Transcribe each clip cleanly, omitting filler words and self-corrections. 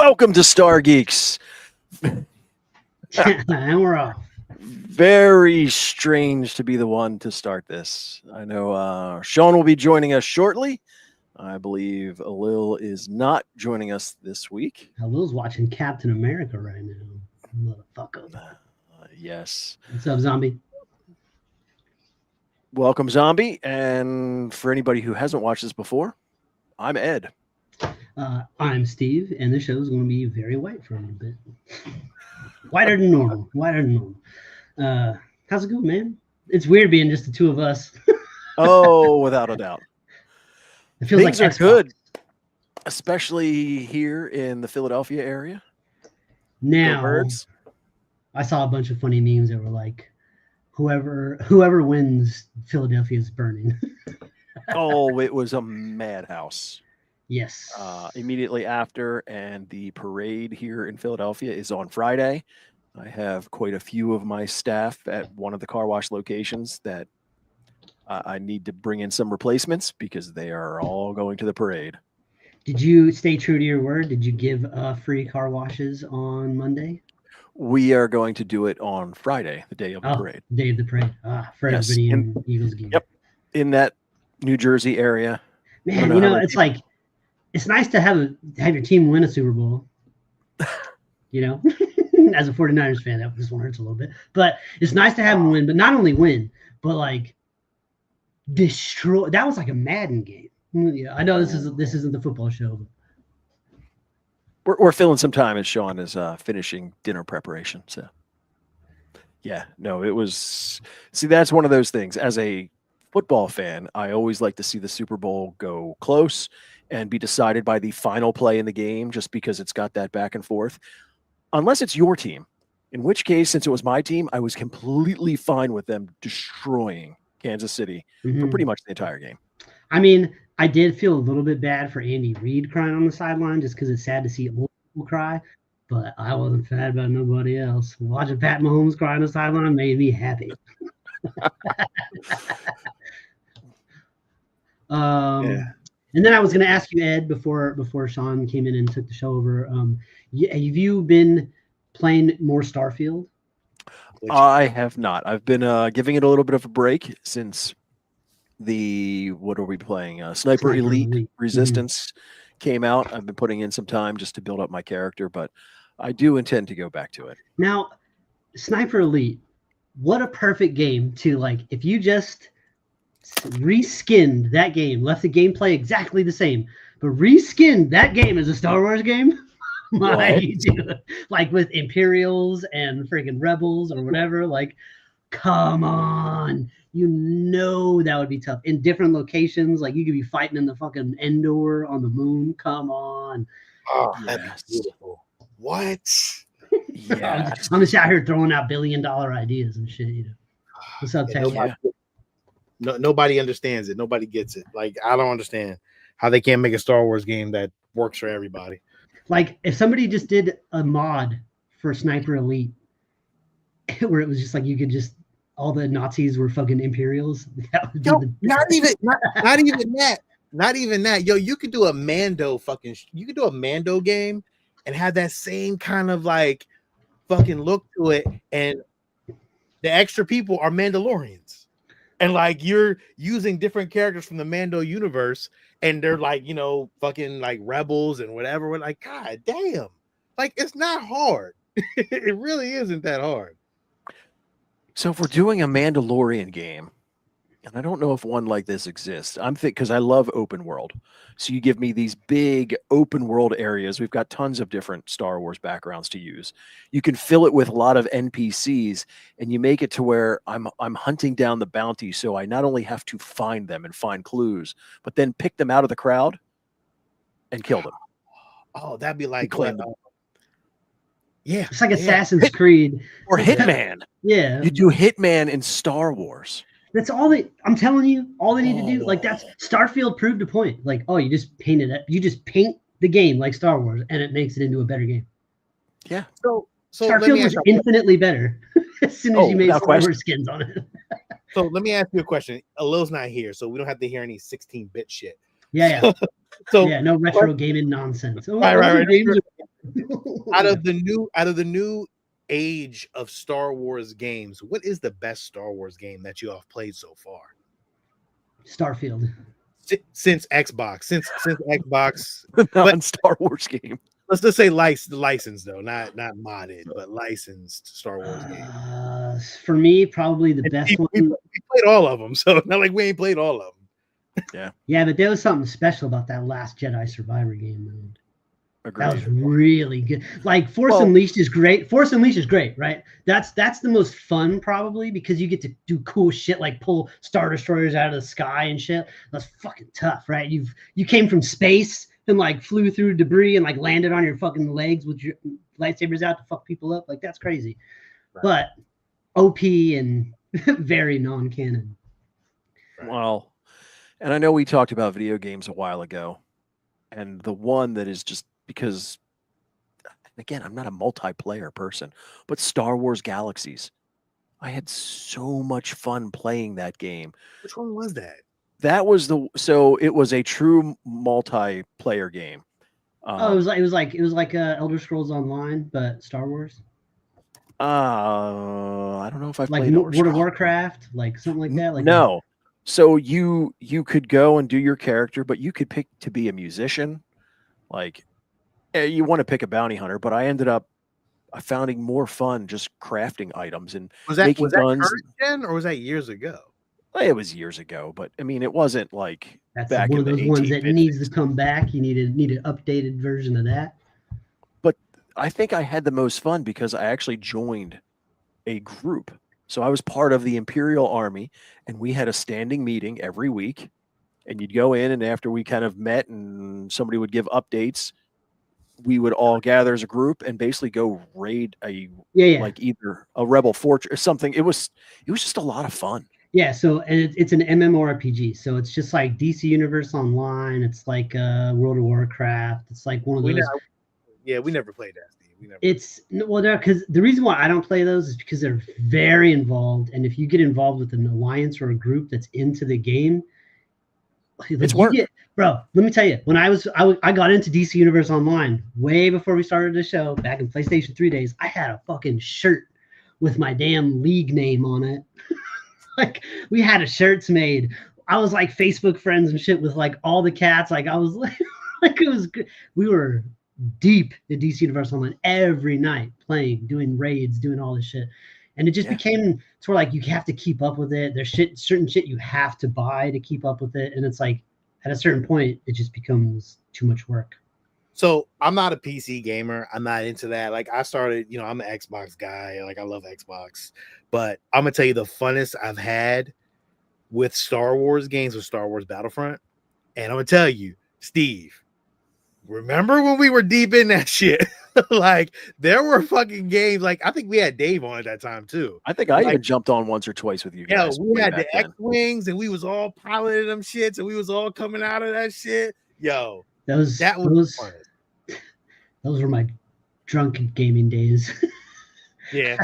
Welcome to Stargeekz. And we're off. Very strange to be the one to start this. I know Sean will be joining us shortly. I believe Alil is not joining us this week. Alil's watching Captain America right now. Motherfucker. Yes. What's up, zombie? Welcome, zombie. And for anybody who hasn't watched this before, I'm Ed. I'm Steve, and the show is going to be very white for a little bit. Whiter than normal. How's it going, man? It's weird being just the two of us. Oh, without a doubt. It feels Things like are Xbox. good, especially here in the Philadelphia area. Now, Go Birds. I saw a bunch of funny memes that were like, whoever wins, Philadelphia's burning. Oh, it was a madhouse. Yes. Immediately after, and the parade here in Philadelphia is on Friday. I have quite a few of my staff at one of the car wash locations that I need to bring in some replacements because they are all going to the parade. Did you stay true to your word? Did you give free car washes on Monday? We are going to do it on Friday, the day of the parade. Day of the parade. For Yes, everybody in Eagles gear. Yep. In that New Jersey area. Man, it's like, it's nice to have your team win a Super Bowl. As a 49ers fan, that just one hurts a little bit. But it's nice to have them win, but not only win, but like destroy. That was like a Madden game. Yeah, I know this isn't the football show. But we're filling some time as Sean is finishing dinner preparation. So yeah, no, it was. See, that's one of those things. As a football fan, I always like to see the Super Bowl go close and be decided by the final play in the game, just because it's got that back and forth. Unless it's your team, in which case, since it was my team, I was completely fine with them destroying Kansas City for pretty much the entire game. I mean, I did feel a little bit bad for Andy Reid crying on the sideline just because it's sad to see old people cry, but I wasn't sad about nobody else. Watching Pat Mahomes cry on the sideline made me happy. And then I was going to ask you, Ed, before Sean came in and took the show over, have you been playing more Starfield? I have not. I've been giving it a little bit of a break since what are we playing? Sniper Elite Resistance came out. I've been putting in some time just to build up my character, but I do intend to go back to it. Now, Sniper Elite, what a perfect game to, like, if you just reskinned that game, left the gameplay exactly the same, but reskinned that game as a Star Wars game. Like with Imperials and freaking Rebels or whatever. Like, come on, that would be tough in different locations. Like, you could be fighting in the fucking Endor on the moon. Come on. Oh, that's beautiful. What? Yeah, I'm just out here throwing out $1 billion ideas and shit. What's up, Tech? Nobody understands it. Nobody gets it. Like, I don't understand how they can't make a Star Wars game that works for everybody. Like, if somebody just did a mod for Sniper Elite where it was just like you could just all the Nazis were fucking Imperials. That would be not even that. Not even that. Yo, you could do a Mando game and have that same kind of like fucking look to it, and the extra people are Mandalorians. And like you're using different characters from the Mando universe, and they're like, fucking like rebels and whatever. We're like, God damn. Like, it's not hard. It really isn't that hard. So if we're doing a Mandalorian game, and I don't know if one like this exists, I'm thinking, because I love open world. So you give me these big open world areas. We've got tons of different Star Wars backgrounds to use. You can fill it with a lot of NPCs, and you make it to where I'm hunting down the bounty. So I not only have to find them and find clues, but then pick them out of the crowd and kill them. Oh, that'd be like it's like Assassin's Creed or Hitman. Yeah, you do Hitman in Star Wars. That's all I'm telling you, all they need to do. Like, that's Starfield proved a point. Like, you just paint the game like Star Wars, and it makes it into a better game. Yeah. So Starfield was infinitely better as soon as you made Star Wars skins on it. So let me ask you a question. Alil's not here, so we don't have to hear any 16-bit shit. Yeah. So no retro gaming nonsense. Right. out of the new age of Star Wars games, what is the best Star Wars game that you have played so far? Starfield. Since Xbox, since Xbox, non-Star Wars game. Let's just say licensed though, not modded, but licensed Star Wars game. For me, probably the best one. We played all of them, so not like we ain't played all of them. Yeah, but there was something special about that last Jedi Survivor game, man. Agreed. That was really good. Like Force Unleashed is great. Force Unleashed is great, right? That's the most fun probably because you get to do cool shit like pull Star Destroyers out of the sky and shit. That's fucking tough, right? You came from space and like flew through debris and like landed on your fucking legs with your lightsabers out to fuck people up. Like that's crazy. Right. But OP and very non-canon. Right. Well, and I know we talked about video games a while ago, and the one that is just because, again, I'm not a multiplayer person, but Star Wars Galaxies. I had so much fun playing that game. Which one was that? That was it was a true multiplayer game. It was like Elder Scrolls Online, but Star Wars. I don't know if I've like played World of Warcraft, like something like that. Like no. So you could go and do your character, but you could pick to be a musician. Like you want to pick a bounty hunter, but I ended up finding more fun just crafting items and making guns. Current gen, or was that years ago? It was years ago, but I mean, it wasn't like that's back one in of those the ones that needs days. to come back. You need an updated version of that. But I think I had the most fun because I actually joined a group. So I was part of the Imperial Army, and we had a standing meeting every week. And you'd go in, and after we kind of met and somebody would give updates, we would all gather as a group and basically go raid like either a rebel fortress or something. It was just a lot of fun. Yeah, so and it's an MMORPG, so it's just like DC Universe Online. It's like World of Warcraft. It's like one of those. We never played that. Because the reason why I don't play those is because they're very involved, and if you get involved with an alliance or a group that's into the game, it's work. Bro, let me tell you, when I got into DC Universe Online way before we started the show back in PlayStation 3 days, I had a fucking shirt with my damn league name on it. Like we had a shirts made. I was like Facebook friends and shit with like all the cats. Like I was like it was good. We were deep in DC Universe Online every night playing, doing raids, doing all this shit. And it just became to where like you have to keep up with it. There's certain shit you have to buy to keep up with it. And it's like at a certain point, it just becomes too much work. So I'm not a PC gamer. I'm not into that. Like I started, I'm an Xbox guy. Like I love Xbox. But I'm gonna tell you the funnest I've had with Star Wars games was Star Wars Battlefront. And I'm gonna tell you, Steve, remember when we were deep in that shit? Like there were fucking games. Like I think we had Dave on at that time too. I think I even jumped on once or twice with you guys. Yeah, we had the X-Wings and we was all piloting them shits and we was all coming out of that shit. Yo, those were my drunken gaming days. Yeah.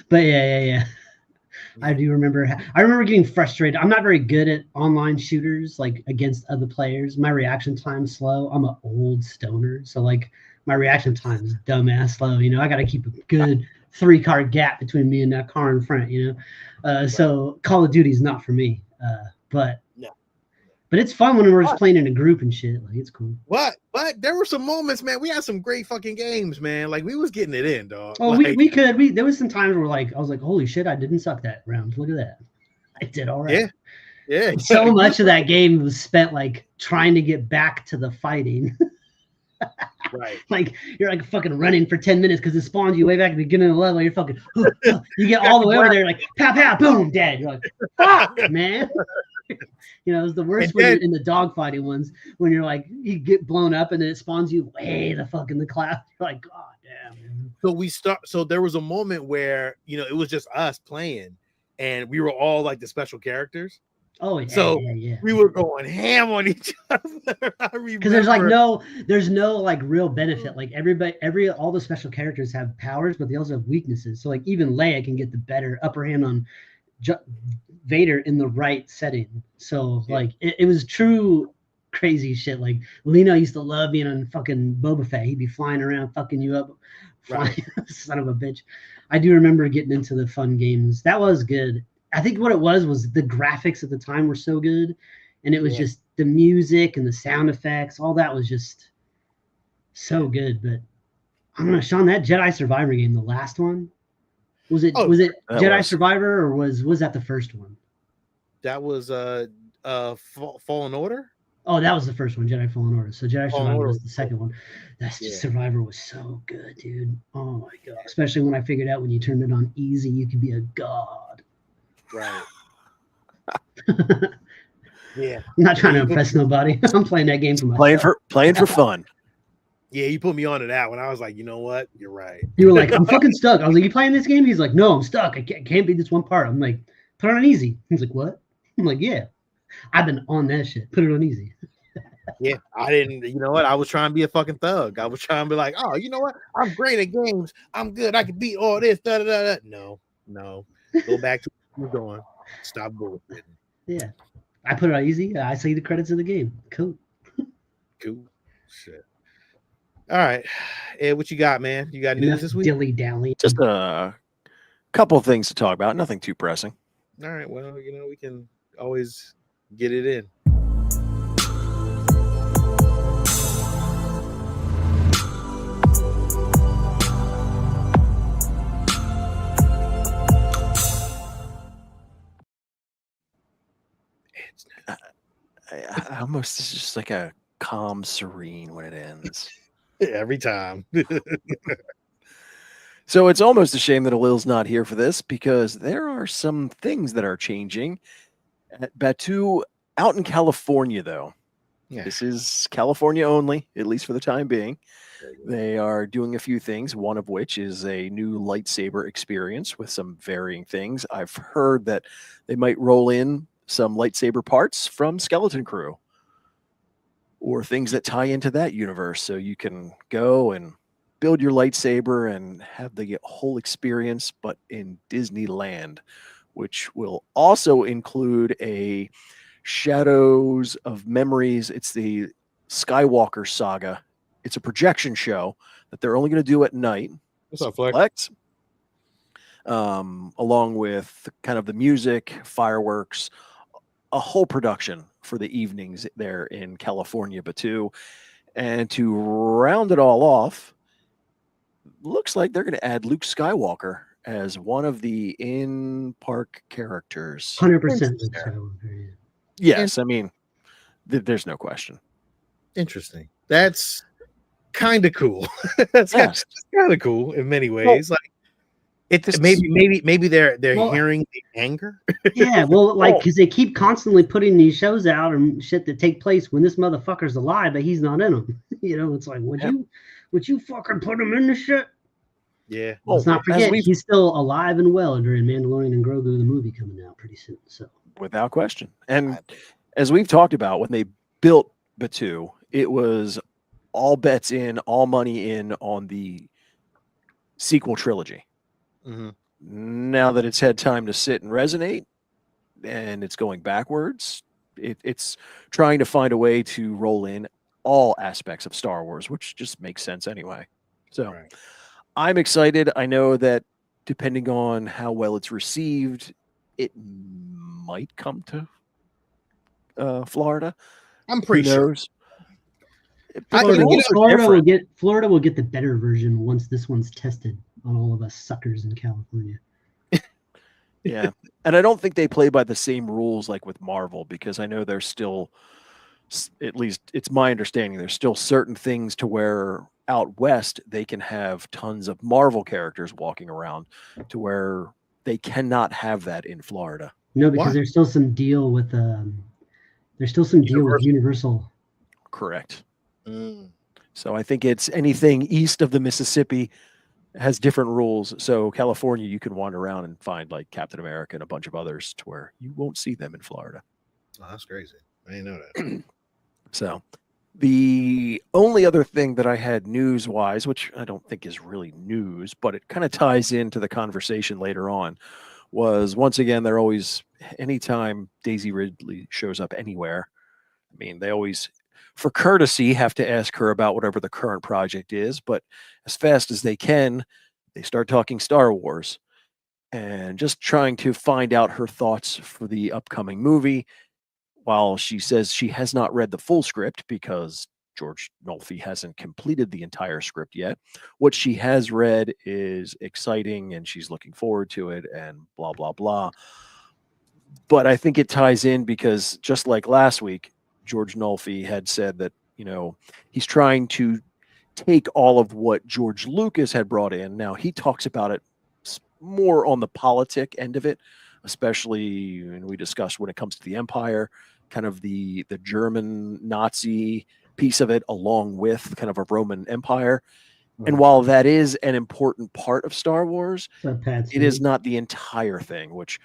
But yeah. I do remember. I remember getting frustrated. I'm not very good at online shooters, like against other players. My reaction time's slow. I'm an old stoner, so like my reaction time is dumbass slow. I got to keep a good 3-car gap between me and that car in front. So Call of Duty is not for me. But it's fun when we're just playing in a group and shit. Like it's cool. But there were some moments, man. We had some great fucking games, man. Like we was getting it in, dog. Oh, like, we could. There was some times where like I was like, holy shit, I didn't suck that round. Look at that. I did all right. Yeah. So much of that game was spent like trying to get back to the fighting. Right. Like you're like fucking running for 10 minutes because it spawns you way back at the beginning of the level. You're fucking you get all the way over there, like pow pow boom, dead. You're like, fuck, man. It's the worst when in the dogfighting ones when you're like you get blown up and then it spawns you way the fuck in the cloud. You're like, god damn, man. So there was a moment where it was just us playing and we were all like the special characters. Oh yeah. So yeah. we were going ham on each other. Because there's no like real benefit. Like all the special characters have powers, but they also have weaknesses. So like even Leia can get the better upper hand on Vader in the right setting. So like it was true crazy shit. Like Lino used to love being on fucking Boba Fett. He'd be flying around, fucking you up, flying, son of a bitch. I do remember getting into the fun games. That was good. I think what it was the graphics at the time were so good, and it was just the music and the sound effects. All that was just so good. But I don't know, Sean, that Jedi Survivor game, the last one, was it Jedi Survivor, or was that the first one? That was Fallen Order. Oh, that was the first one, Jedi Fallen Order. So Jedi Survivor was the second one. That's just Survivor was so good, dude. Oh my god! Especially when I figured out when you turned it on easy, you could be a god. Right. Yeah. I'm not trying to impress nobody. I'm playing that game for myself. Playing for fun. Yeah, you put me on to that when I was like, you know what? You're right. You were like, I'm fucking stuck. I was like, you playing this game? He's like, no, I'm stuck. I can't beat this one part. I'm like, put it on easy. He's like, what? I'm like, yeah. I've been on that shit. Put it on easy. Yeah, I didn't. You know what? I was trying to be a fucking thug. I was trying to be like, oh, you know what? I'm great at games. I'm good. I can beat all this. Da, da, da, da. No. Go back to where you're going. Stop bullshitting. Yeah. I put it on easy. I see the credits of the game. Cool. Shit. All right. Ed, what you got, man? You got news this week? Dilly-dally. Just a couple of things to talk about. Nothing too pressing. All right. Well, we can always get it in. I almost, it's just like a calm, serene when it ends. Every time. So it's almost a shame that Alil's not here for this, because there are some things that are changing at Batu out in California, though. Yeah. This is California only, at least for the time being. They are doing a few things, one of which is a new lightsaber experience with some varying things. I've heard that they might roll in some lightsaber parts from Skeleton Crew or things that tie into that universe, so you can go and build your lightsaber and have the whole experience, but in Disneyland, which will also include a Shadows of Memories. It's the Skywalker saga. It's a projection show that they're only going to do at night. What's up, Flex? Along with kind of the music, fireworks, a whole production for the evenings there in California, Batu. And to round it all off, looks like they're going to add Luke Skywalker as one of the in-park characters. 100%. Yes, I mean, there's no question. Interesting. That's kind of cool. That's kind of cool in many ways. Well, like, it's maybe they're hearing the anger. Yeah, well, like, because they keep constantly putting these shows out and shit that take place when this motherfucker's alive, but he's not in them. You know, it's like, would you fucking put him in the shit? Yeah. Let's not forget, he's still alive and well during Mandalorian and Grogu, the movie coming out pretty soon. So without question. And as we've talked about, when they built Batu, it was all bets in, all money in on the sequel trilogy. Mm-hmm. Now that it's had time to sit and resonate, and it's going backwards, it's trying to find a way to roll in all aspects of Star Wars, which just makes sense anyway. So I'm excited. I know that depending on how well it's received, it might come to Florida. I'm pretty sure. Florida will get the better version once this one's tested on all of us suckers in California. Yeah. And I don't think they play by the same rules like with Marvel, because I know there's still, at least it's my understanding, there's still certain things to where out west they can have tons of Marvel characters walking around, to where they cannot have that in Florida. No, because there's still some deal with Universal. Correct. So I think it's anything east of the Mississippi has different rules. So California, you can wander around and find like Captain America and a bunch of others, to where you won't see them in Florida. Oh, that's crazy. I didn't know that. So the only other thing that I had news-wise, which I don't think is really news, but it kind of ties into the conversation later on, was once again, anytime Daisy Ridley shows up anywhere, I mean, they always for courtesy, have to ask her about whatever the current project is. But as fast as they can, they start talking Star Wars and just trying to find out her thoughts for the upcoming movie. While she says she has not read the full script because George Nolfi hasn't completed the entire script yet, what she has read is exciting and she's looking forward to it and blah, blah, blah. But I think it ties in because just like last week, George Nolfi had said that, he's trying to take all of what George Lucas had brought in. Now he talks about it more on the politic end of it, especially when we discussed when it comes to the Empire, kind of the German Nazi piece of it, along with kind of a Roman Empire. And while that is an important part of Star Wars, it is not the entire thing, which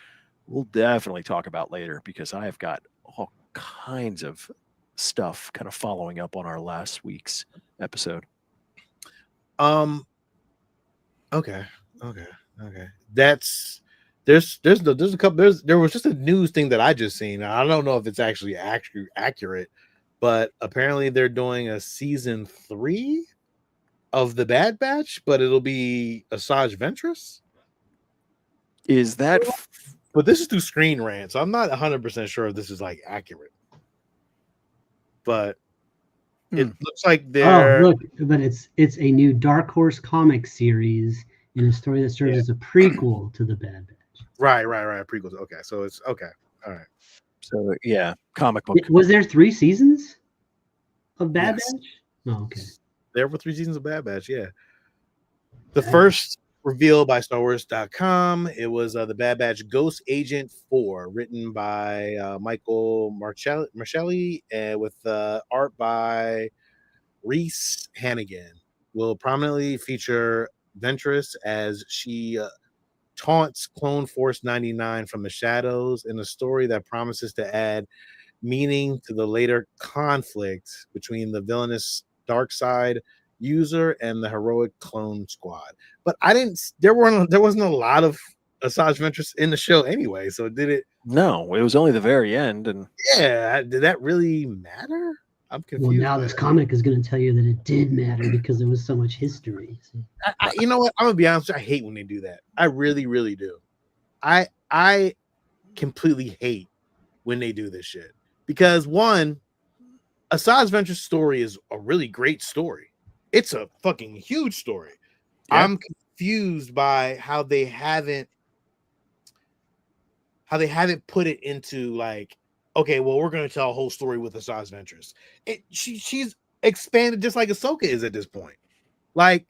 we'll definitely talk about later because I have got all kinds of stuff kind of following up on our last week's episode. Okay. There's a couple. There was just a news thing that I just seen. I don't know if it's actually accurate, but apparently they're doing a season 3 of the Bad Batch, but it'll be Asajj Ventress. Is that? But this is through Screen Rant, so I'm not 100% sure if this is like accurate. But it looks like they're. Oh, look, but it's a new Dark Horse comic series in a story that serves as a prequel to the Bad Batch. Right. Prequels. Okay, so it's okay. All right. So yeah, comic book. Was there 3 seasons of Bad Batch? Oh, okay. There were 3 seasons of Bad Batch. Yeah. The first revealed by starwars.com. It was the Bad Batch Ghost Agent 4, written by Michael Marcelli and with art by Reese Hannigan. Will prominently feature Ventress as she taunts Clone Force 99 from the shadows in a story that promises to add meaning to the later conflict between the villainous dark side user and the heroic clone squad. But there wasn't a lot of Asajj Ventress in the show anyway, so did it? No, it was only the very end. And did that really matter? I'm confused. Well, now this comic is going to tell you that it did matter because there was so much history. You know what? I'm gonna be honest. I hate when they do that. I really, really do. I completely hate when they do this shit because one, Asajj Ventress' story is a really great story. It's a fucking huge story. Yeah. I'm confused by how they haven't put it into like, okay, well, we're going to tell a whole story with Asajj Ventress. She's expanded just like Ahsoka is at this point. Like,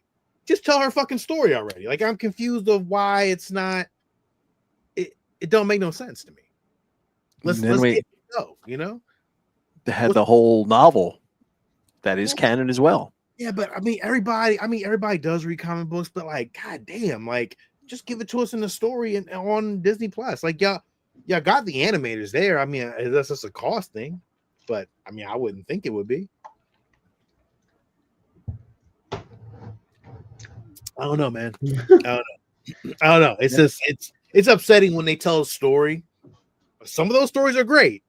just tell her fucking story already. Like, I'm confused of why it's not. It don't make no sense to me. Let's go. They had the whole novel that is canon as well. Yeah, but everybody does read comic books, but like, goddamn, like, just give it to us in the story and on Disney Plus. Like, y'all got the animators there. I mean, that's just a cost thing, but I mean, I wouldn't think it would be. I don't know, man. I don't know. It's just it's upsetting when they tell a story. Some of those stories are great,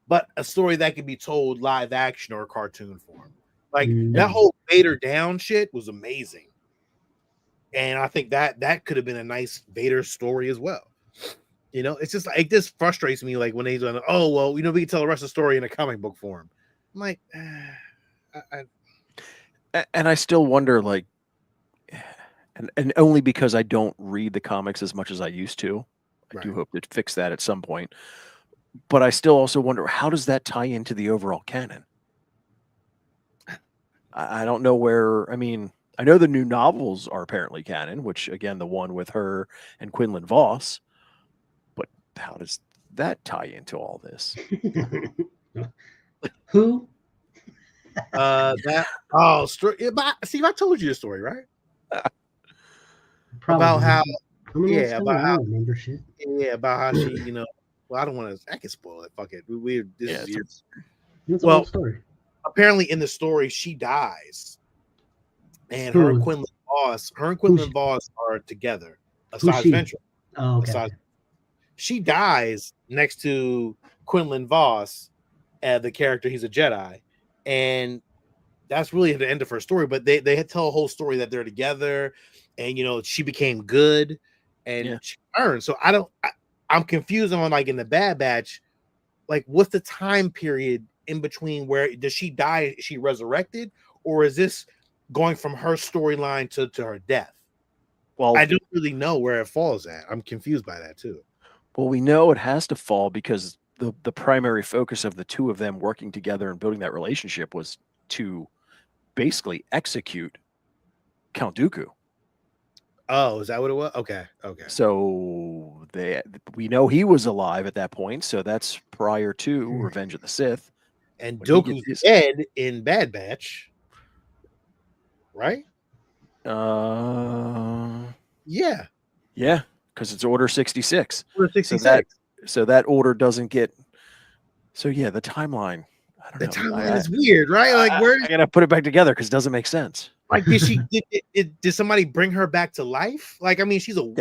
but a story that can be told live action or cartoon form. Like that whole Vader down shit was amazing. And I think that could have been a nice Vader story as well. It's just like, this frustrates me. Like when they do, oh, well, we can tell the rest of the story in a comic book form. I'm like, and I still wonder, like, and only because I don't read the comics as much as I used to. I do hope to fix that at some point. But I still also wonder, how does that tie into the overall canon? I don't know where. I mean, I know the new novels are apparently canon, which, again, the one with her and Quinlan Vos. But how does that tie into all this? Who? Steve, I told you the story, right? Probably. About how, I remember shit. Yeah, about how she, well, I don't want to. I can spoil it. Fuck it. It's a whole story. Apparently, in the story, she dies, and her and Quinlan Vos are together. Asajj Ventress. Oh, okay. She dies next to Quinlan Vos the character. He's a Jedi, and that's really the end of her story. But they tell a whole story that they're together, and she became good, and she earned. So I'm confused on like in the Bad Batch, like what's the time period in between? Where does she die? Is she resurrected, or is this going from her storyline to her death? Well, I don't really know where it falls at. I'm confused by that too. Well, we know it has to fall because the primary focus of the two of them working together and building that relationship was to basically execute Count Dooku. Oh, is that what it was? Okay. So we know he was alive at that point, so that's prior to Revenge of the Sith. And Dooku's dead in Bad Batch, right? Yeah, because it's Order 66. Order 66. So that order doesn't get. So yeah, the timeline. I don't know. The timeline is weird, right? Like where I gotta put it back together because it doesn't make sense. Like, did somebody bring her back to life? Like, I mean, she's a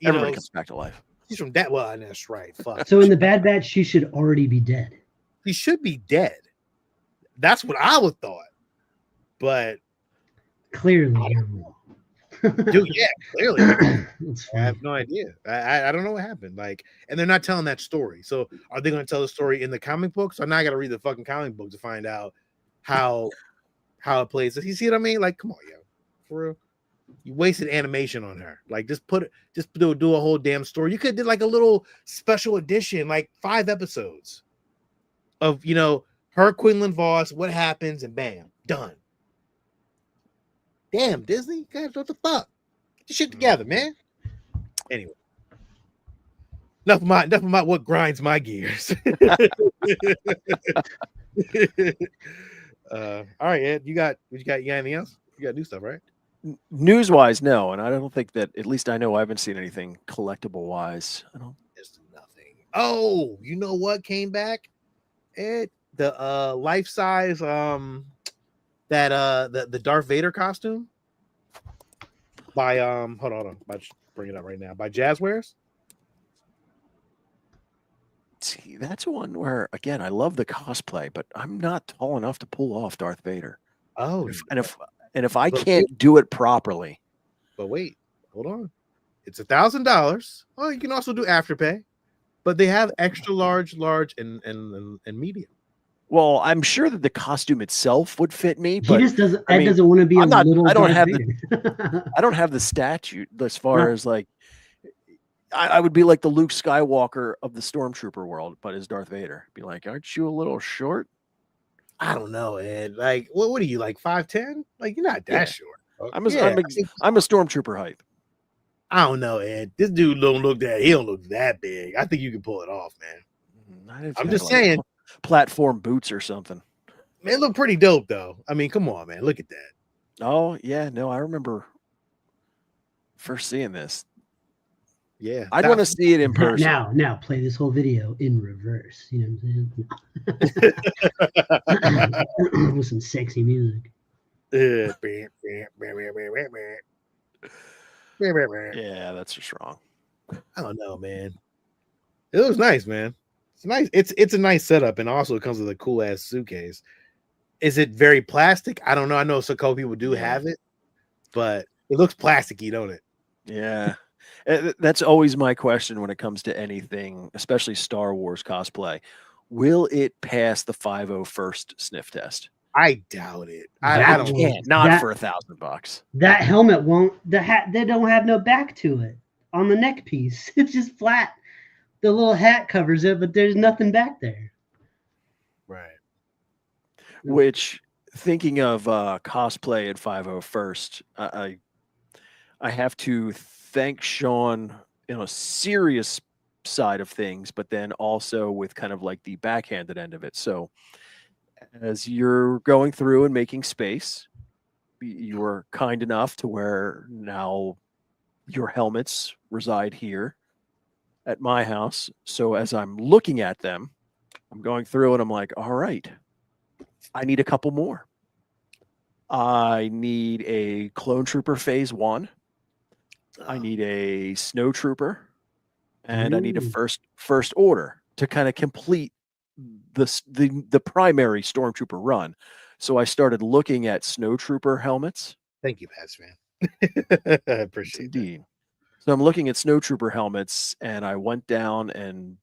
everybody comes back to life. She's from that. Well, that's right. Fuck. So in the Bad Batch, she should already be dead. She should be dead. That's what I would thought. But clearly, you're wrong. Dude, yeah, clearly. I have no idea. I don't know what happened. Like, and they're not telling that story. So are they going to tell the story in the comic book? So now I got to read the fucking comic book to find out how it plays. You see what I mean? Like, come on, yo, for real. You wasted animation on her. Like, just do a whole damn story. You could have did like a little special edition, like 5 episodes of her, Quinlan Voss, what happens, and bam, done. Damn, Disney, guys, what the fuck? Get your shit together, man. Anyway, enough of my what grinds my gears. All right, Ed, you got anything else? You got new stuff, right? News wise, no, and I don't think that. At least I know I haven't seen anything collectible wise. I don't. There's nothing. Oh, you know what came back? Ed, the life size the Darth Vader costume by hold on, I'll bring it up right now, by Jazzwares. See, that's one where again I love the cosplay, but I'm not tall enough to pull off Darth Vader. Oh, if I can't do it properly. But wait, hold on. It's $1,000. Oh, you can also do Afterpay, but they have extra large, and medium. Well, I'm sure that the costume itself would fit me, but he just doesn't. Ed doesn't want to be little. I don't have the statute as far as like. I would be like the Luke Skywalker of the Stormtrooper world, but as Darth Vader, be like, aren't you a little short? I don't know, Ed. Like, what are you, like 5'10"? Like, you're not that short. I'm a Stormtrooper height. I don't know, Ed. This dude don't look that big. I think you can pull it off, man. I'm just saying. Platform boots or something. Man, look pretty dope though. I mean, come on, man. Look at that. Oh yeah, no, I remember first seeing this. Yeah, I'd want to see it in person. Now play this whole video in reverse. You know what I'm saying? With some sexy music. Yeah, that's just wrong. I don't know, man. It looks nice, man. It's nice. It's a nice setup, and also it comes with a cool ass suitcase. Is it very plastic? I don't know. I know some people do have it, but it looks plasticky, don't it? Yeah. That's always my question when it comes to anything, especially Star Wars cosplay. Will it pass the 501st sniff test? I doubt it. I don't. Not for $1,000. That helmet won't. The hat. They don't have no back to it on the neck piece. It's just flat. The little hat covers it, but there's nothing back there. Right. Which, thinking of cosplay at 501st, I have to thank Sean in a serious side of things, but then also with kind of like the backhanded end of it. So as you're going through and making space, you were kind enough to where now your helmets reside here at my house. So as I'm looking at them, I'm going through and I'm like, all right, I need a couple more. I need a Clone Trooper Phase 1. I need a Snow Trooper, and I need a first order to kind of complete the primary stormtrooper run. So I started looking at snowtrooper helmets. Thank you, Pats fan. I appreciate that. Indeed. So I'm looking at snowtrooper helmets, and I went down, and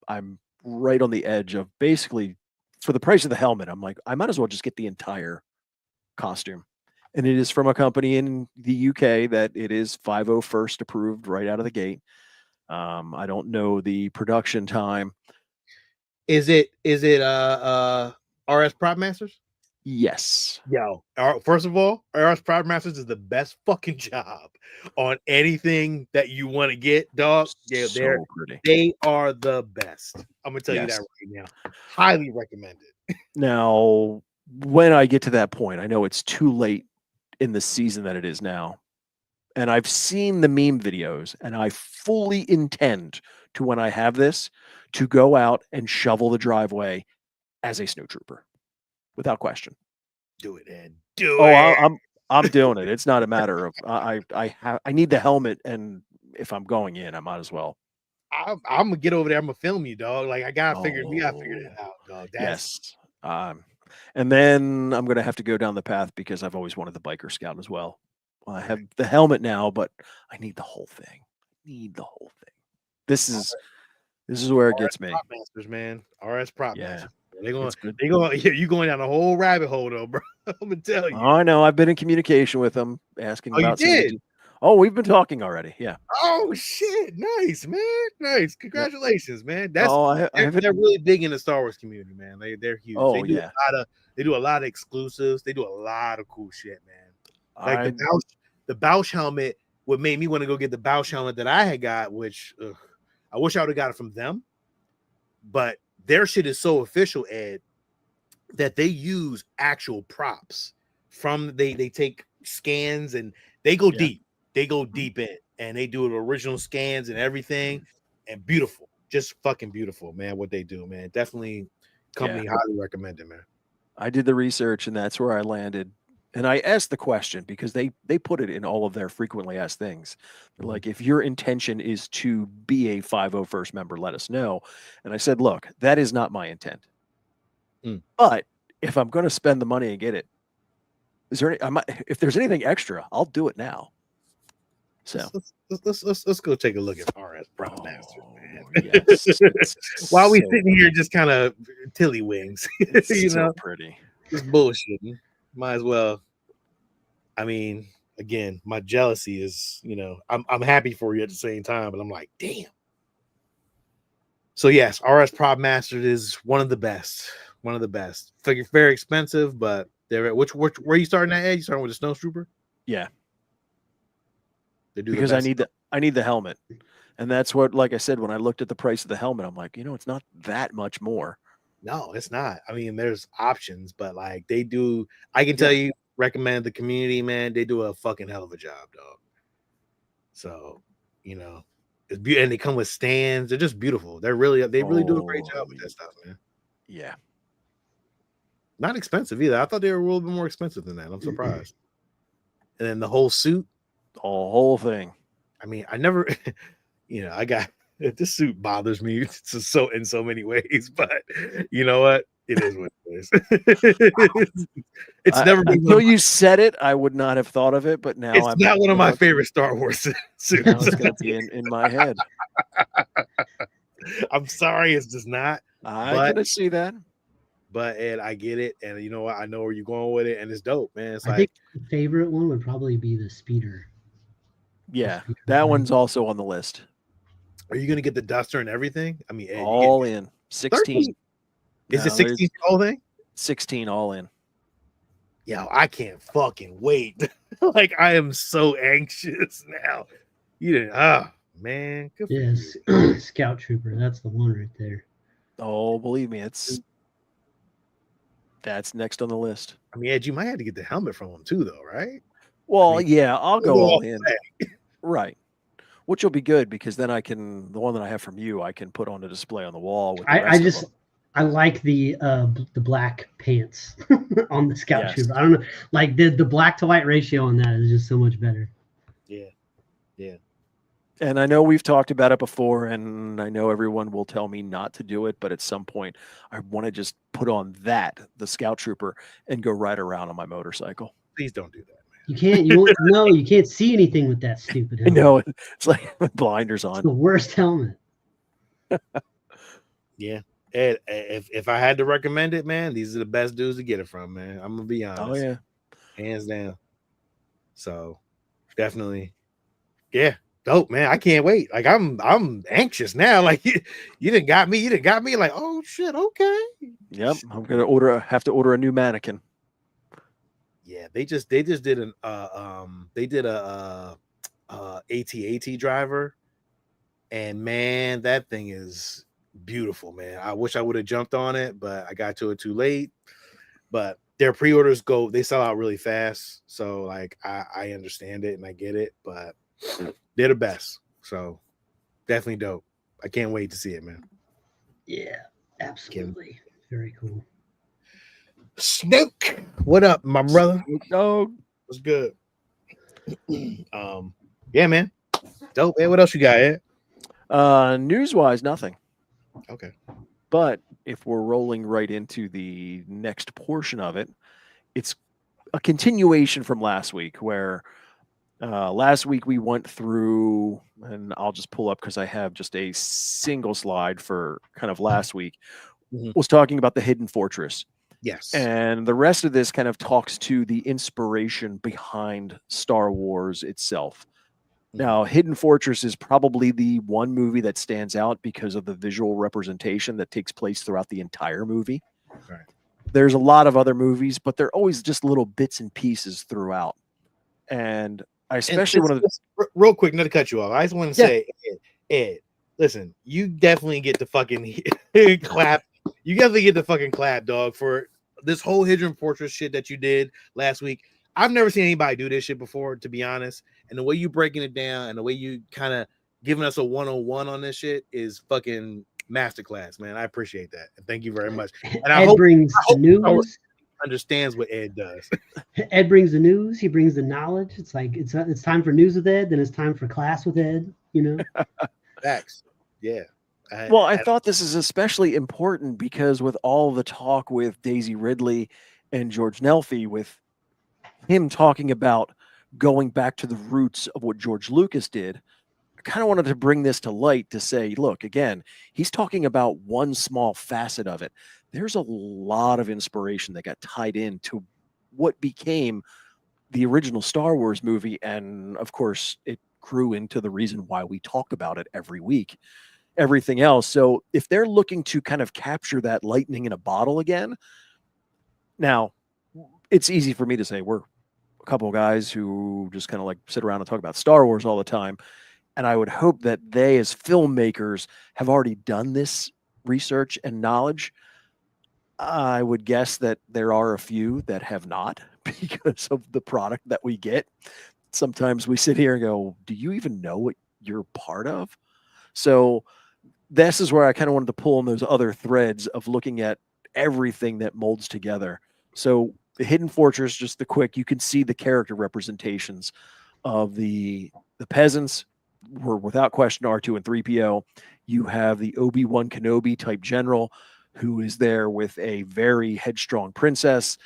I'm right on the edge of basically for the price of the helmet. I'm like, I might as well just get the entire costume. And it is from a company in the UK that it is 501st approved right out of the gate. I don't know the production time. Is it RS Prop Masters? Yes. Yo, first of all, RS Prop Masters is the best fucking job on anything that you want to get, dog. Yeah, So pretty. they are the best. I'm gonna tell you that right now. Highly recommended. Now, when I get to that point, I know it's too late in the season that it is now. And I've seen the meme videos, and I fully intend to, when I have this, to go out and shovel the driveway as a snowtrooper, without question. Do it, Ed. Do it. I'm doing it. It's not a matter of I need the helmet, and if I'm going in, I might as well. I'm gonna get over there. I'm gonna film you, dog. Like we gotta figure that out, dog. Yes. And then I'm gonna have to go down the path because I've always wanted the biker scout as well. I have the helmet now, but I need the whole thing. This is where it gets me. Prop Masters, man. RS Prop Masters. They're going. You going down a whole rabbit hole, though, bro. I'm gonna tell you. Oh, I know. I've been in communication with them, asking about. You did? Oh, we've been talking already. Yeah. Oh shit! Nice, man. Nice. Congratulations, man. That's they're really big in the Star Wars community, man. They're huge. Oh, they do a lot of exclusives. They do a lot of cool shit, man. Like the Bausch helmet. What made me want to go get the Bausch helmet that I had got, which I wish I would have got it from them, but their shit is so official, Ed, that they use actual props from they take scans and they go deep. They go deep in and they do original scans and everything, and beautiful, just fucking beautiful, man. What they do, man, definitely company highly recommended, man. I did the research, and that's where I landed. And I asked the question because they put it in all of their frequently asked things. Like, if your intention is to be a 501st member, let us know. And I said, look, that is not my intent. But if I'm going to spend the money and get it, if there's anything extra, I'll do it now. So let's go take a look at RS Prop Masters, man. Yes. While we sitting here just kind of tilly wings, pretty. Just bullshitting. Might as well. I mean, again, my jealousy is, I'm happy for you at the same time, but I'm like, damn. So yes, RS Prop Masters is one of the best. One of the best. Figure very expensive, but they're where are you starting at, Ed? You starting with the Snowtrooper? Yeah. They do because I need the helmet. And that's what, like I said, when I looked at the price of the helmet, I'm like, it's not that much more. No, it's not. I mean, there's options, but like they do, I can tell you, recommend the community, man. They do a fucking hell of a job, dog. So, it's beautiful, and they come with stands. They're just beautiful. They really do a great job with that stuff, man. Yeah. Not expensive either. I thought they were a little bit more expensive than that. I'm surprised. And then the whole suit, the whole thing. I mean, I never, I got. This suit bothers me in so many ways, but you know what? It is what it is. It's never been until you said it. I would not have thought of it, but now it's not one of my favorite Star Wars suits. Now it's going to be in my head. I'm sorry, it's just not. I can see that, but Ed, I get it, and you know what? I know where you're going with it, and it's dope, man. I think the favorite one would probably be the speeder. Yeah, that one's also on the list. Are you going to get the duster and everything? I mean, Ed, all in 16. 13? Is it 16 all thing? 16 all in. Yeah, I can't fucking wait. Like, I am so anxious now. You didn't, man. Yes, Scout Trooper. That's the one right there. Oh, believe me, that's next on the list. I mean, Ed, you might have to get the helmet from him too, though, right? Well, I'll go all in. Right. Which will be good because then the one that I have from you, I can put on a display on the wall. With I like the black pants on the Scout Trooper. I don't know, like the black to white ratio on that is just so much better. Yeah. And I know we've talked about it before, and I know everyone will tell me not to do it, but at some point, I want to just put on the Scout Trooper, and go ride around on my motorcycle. Please don't do that. You can't. You won't. No, you can't see anything with that stupid I helmet. know it's like blinders It's on. the worst helmet. Yeah. Ed, if I had to recommend it, man, these are the best dudes to get it from, man. I'm gonna be honest. Oh yeah, hands down. So definitely, yeah, dope, man. I can't wait. Like I'm anxious now. Like you didn't got me. You didn't got me. Like, oh shit, okay. yep. I'm gonna have to order a new mannequin. Yeah, they just did an they did a AT-AT driver, and man, that thing is beautiful, man. I wish I would have jumped on it, but I got to it too late. But their pre-orders they sell out really fast. So like I understand it and I get it, but they're the best. So definitely dope. I can't wait to see it, man. Yeah, absolutely. Very cool. Snook, what up, my brother? Dog. What's good? Yeah, man. Dope. Hey, what else you got, Ed? News-wise, nothing. Okay. But if we're rolling right into the next portion of it, it's a continuation from last week, where last week we went through, and I'll just pull up because I have just a single slide for kind of last week, was talking about the Hidden Fortress. Yes. And the rest of this kind of talks to the inspiration behind Star Wars itself. Now, Hidden Fortress is probably the one movie that stands out because of the visual representation that takes place throughout the entire movie. Right. There's a lot of other movies, but they're always just little bits and pieces throughout. And I especially want to real quick, not to cut you off. I just want to say, Ed, listen, you definitely get the fucking clap. You definitely get the fucking clap, dog, for this whole Hidden Fortress shit that you did last week. I've never seen anybody do this shit before, to be honest. And the way you breaking it down and the way you kind of giving us a 101 on this shit is fucking masterclass, man. I appreciate that. And thank you very much. And Ed brings the news. Understands what Ed does. Ed brings the news. He brings the knowledge. It's like it's time for news with Ed. Then it's time for class with Ed. You know. Facts. Yeah. I thought this is especially important because with all the talk with Daisy Ridley and George Nelfy, with him talking about going back to the roots of what George Lucas did, I kind of wanted to bring this to light to say, look, again, he's talking about one small facet of it. There's a lot of inspiration that got tied into what became the original Star Wars movie. And of course, it grew into the reason why we talk about it every week, everything else. So if they're looking to kind of capture that lightning in a bottle again, now it's easy for me to say we're a couple of guys who just kind of like sit around and talk about Star Wars all the time. And I would hope that they, as filmmakers, have already done this research and knowledge. I would guess that there are a few that have not because of the product that we get. Sometimes we sit here and go, do you even know what you're part of? So this is where I kind of wanted to pull on those other threads of looking at everything that molds together. So the Hidden Fortress, just the quick, you can see the character representations of the peasants were without question R2 and 3PO. You have the Obi-Wan Kenobi type general who is there with a very headstrong princess,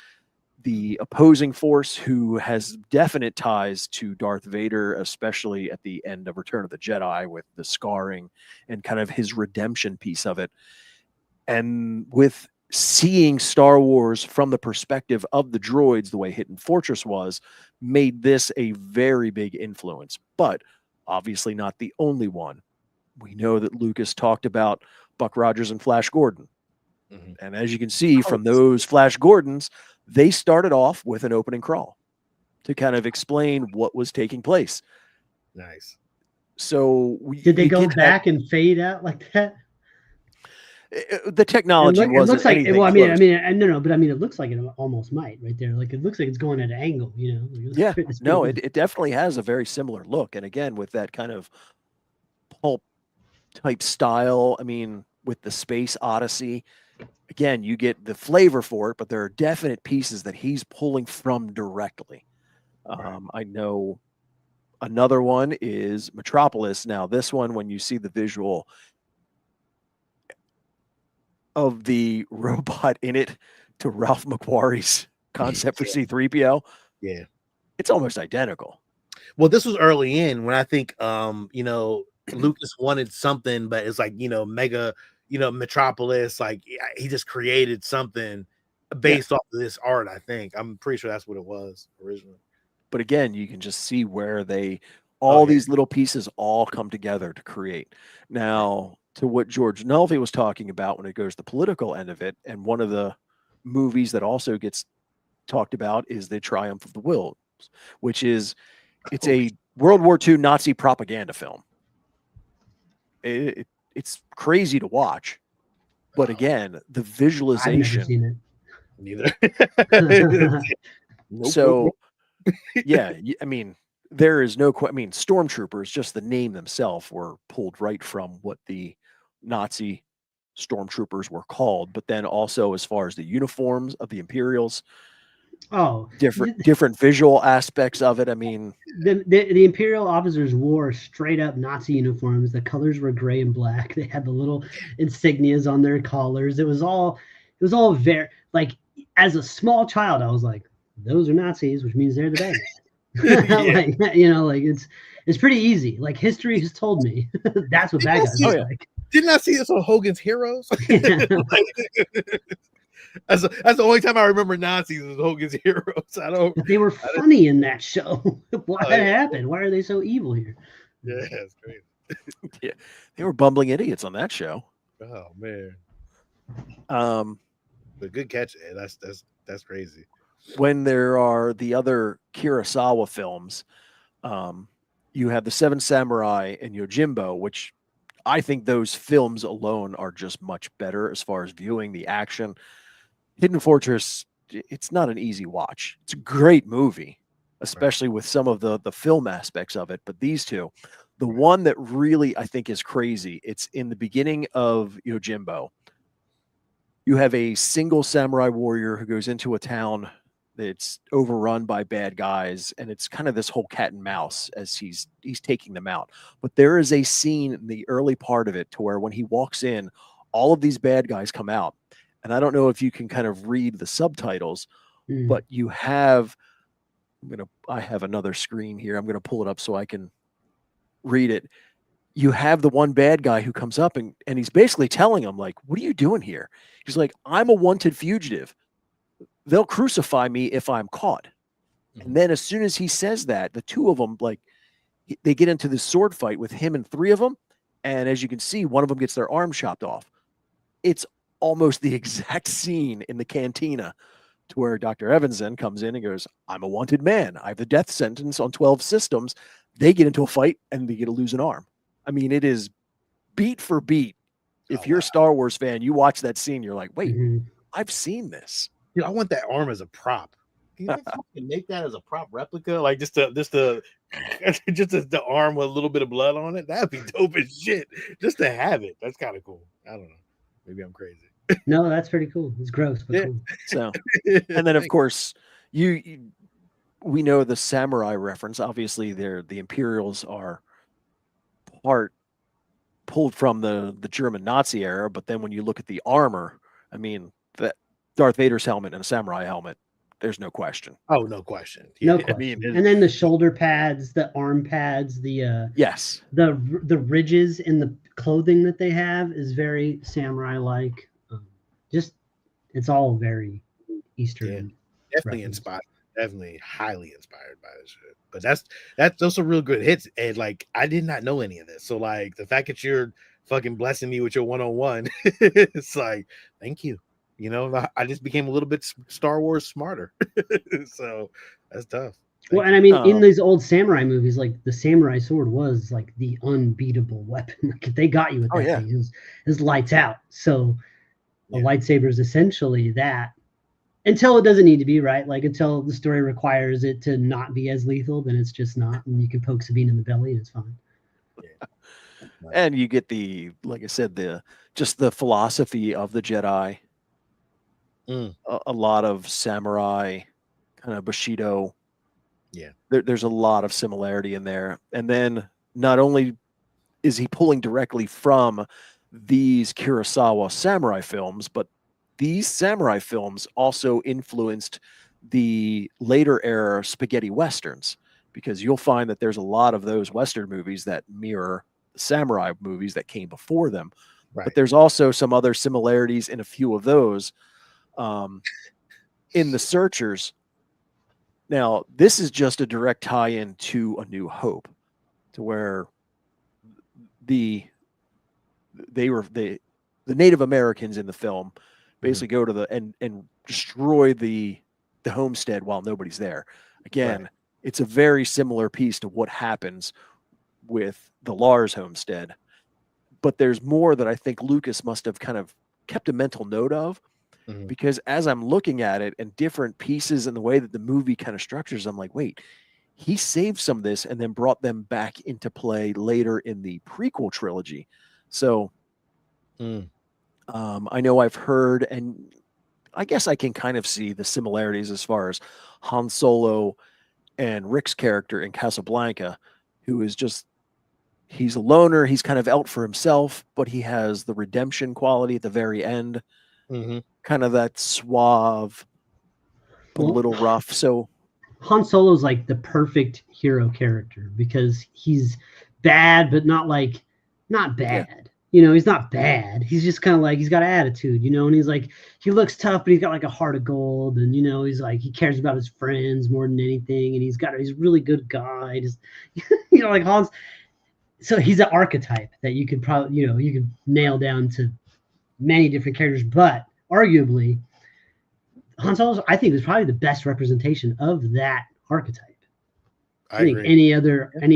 the opposing force who has definite ties to Darth Vader, especially at the end of Return of the Jedi with the scarring and kind of his redemption piece of it. And with seeing Star Wars from the perspective of the droids, the way Hidden Fortress was, made this a very big influence, but obviously not the only one. We know that Lucas talked about Buck Rogers and Flash Gordon. And as you can see from those Flash Gordons, they started off with an opening crawl to kind of explain what was taking place. Nice. So did they go back and fade out like that? The technology it looks like anything well, I close. mean, no, but I mean, it looks like it almost might right there. Like it looks like it's going at an angle, you know. Yeah, no, it definitely has a very similar look, and again with that kind of pulp type style. I mean, with the Space Odyssey, again, you get the flavor for it, but there are definite pieces that he's pulling from directly. I know Another one is Metropolis. Now, this one, when you see the visual of the robot in it to Ralph McQuarrie's concept for C-3PO, Yeah. it's almost identical. Well, this was early in when I think Lucas wanted something, but it's like, mega, Metropolis, like he just created something based off of this art, I think. I'm pretty sure that's what it was originally. But again, you can just see where all these little pieces all come together to create. Now, to what George Nelvey was talking about when it goes to the political end of it, and one of the movies that also gets talked about is The Triumph of the Wills, which is it's a World War II Nazi propaganda film. It's crazy to watch, but again, the visualization. I've never seen Neither. So, yeah, I mean, there is no. I mean, stormtroopers, just the name themselves, were pulled right from what the Nazi stormtroopers were called. But then also, as far as the uniforms of the Imperials, different visual aspects of it. I mean, the Imperial officers wore straight up Nazi uniforms. The colors were gray and black. They had the little insignias on their collars. It was all very, like, as a small child, I was like, those are Nazis, which means they're the bad guys. Like, it's pretty easy. Like, history has told me that's what bad guys look like. Didn't I see this on Hogan's Heroes? That's the only time I remember Nazis was Hogan's Heroes. They were funny in that show. What happened? Why are they so evil here? Yeah, it's crazy. Yeah, they were bumbling idiots on that show. Oh man. But good catch, Ed. That's crazy. When there are the other Kurosawa films, you have the Seven Samurai and Yojimbo, which I think those films alone are just much better as far as viewing the action. Hidden Fortress, it's not an easy watch. It's a great movie, especially with some of the film aspects of it. But these two, the one that really I think is crazy, it's in the beginning of Yojimbo. You have a single samurai warrior who goes into a town that's overrun by bad guys, and it's kind of this whole cat and mouse as he's taking them out. But there is a scene in the early part of it to where when he walks in, all of these bad guys come out. And I don't know if you can kind of read the subtitles, but you have, I have another screen here. I'm going to pull it up so I can read it. You have the one bad guy who comes up and he's basically telling him, like, what are you doing here? He's like, I'm a wanted fugitive. They'll crucify me if I'm caught. And then as soon as he says that, the two of them, like, they get into this sword fight with him and three of them. And as you can see, one of them gets their arm chopped off. It's almost the exact scene in the cantina to where Dr. Evanson comes in and goes, I'm a wanted man. I have the death sentence on 12 systems. They get into a fight and they get to lose an arm. I mean, it is beat for beat. If you're a Star Wars fan, you watch that scene, you're like, wait, I've seen this. Dude, I want that arm as a prop. Can you make that as a prop replica? Like just the arm with a little bit of blood on it? That'd be dope as shit. Just to have it. That's kind of cool. I don't know. Maybe I'm crazy. No, that's pretty cool. It's gross, but cool. So, and then of course, we know the samurai reference. Obviously, the Imperials are part pulled from the German Nazi era, but then when you look at the armor, I mean, that Darth Vader's helmet and a samurai helmet, there's no question. Oh, no question. Yeah. No question. I mean, and then the shoulder pads, the arm pads, the ridges in the clothing that they have is very samurai-like. Just, it's all very Eastern. Yeah, definitely inspired. Definitely highly inspired by this shit. But those are real good hits. And like, I did not know any of this. So like, the fact that you're fucking blessing me with your 101, it's like, thank you. You know, I just became a little bit Star Wars smarter. So that's tough. Well, and I mean, in these old samurai movies, like the samurai sword was like the unbeatable weapon. Like if they got you with that thing, it was lights out. So a lightsaber is essentially that. Until it doesn't need to be, right? Like until the story requires it to not be as lethal, then it's just not. And you can poke Sabine in the belly and it's fine. And you get like I said, the philosophy of the Jedi. A lot of samurai kind of Bushido Yeah. There's a lot of similarity in there. And then not only is he pulling directly from these Kurosawa samurai films, but these samurai films also influenced the later era spaghetti westerns, because you'll find that there's a lot of those western movies that mirror the samurai movies that came before them. Right. But there's also some other similarities in a few of those. In The Searchers, now this is just a direct tie-in to A New Hope, to where the Native Americans in the film basically go to the and destroy the homestead while nobody's there. Again, Right. it's a very similar piece to what happens with the Lars homestead, but there's more that I think Lucas must have kind of kept a mental note of, because as I'm looking at it and different pieces and the way that the movie kind of structures, I'm like, wait, he saved some of this and then brought them back into play later in the prequel trilogy. So I know I've heard, and I guess I can kind of see the similarities as far as Han Solo and Rick's character in Casablanca, who is just, he's a loner. He's kind of out for himself, but he has the redemption quality at the very end, kind of that suave, but a little rough. So Han Solo's like the perfect hero character because he's bad, but not bad. Yeah. You know, he's not bad. He's just kind of like, he's got an attitude, you know, and he's like, he looks tough, but he's got like a heart of gold. And, you know, he's like, he cares about his friends more than anything. And he's a really good guy. Just, you know, like Han's. So he's an archetype that you could probably, you know, you could nail down to many different characters, but arguably Han Solo, I think, is probably the best representation of that archetype. I think agree. any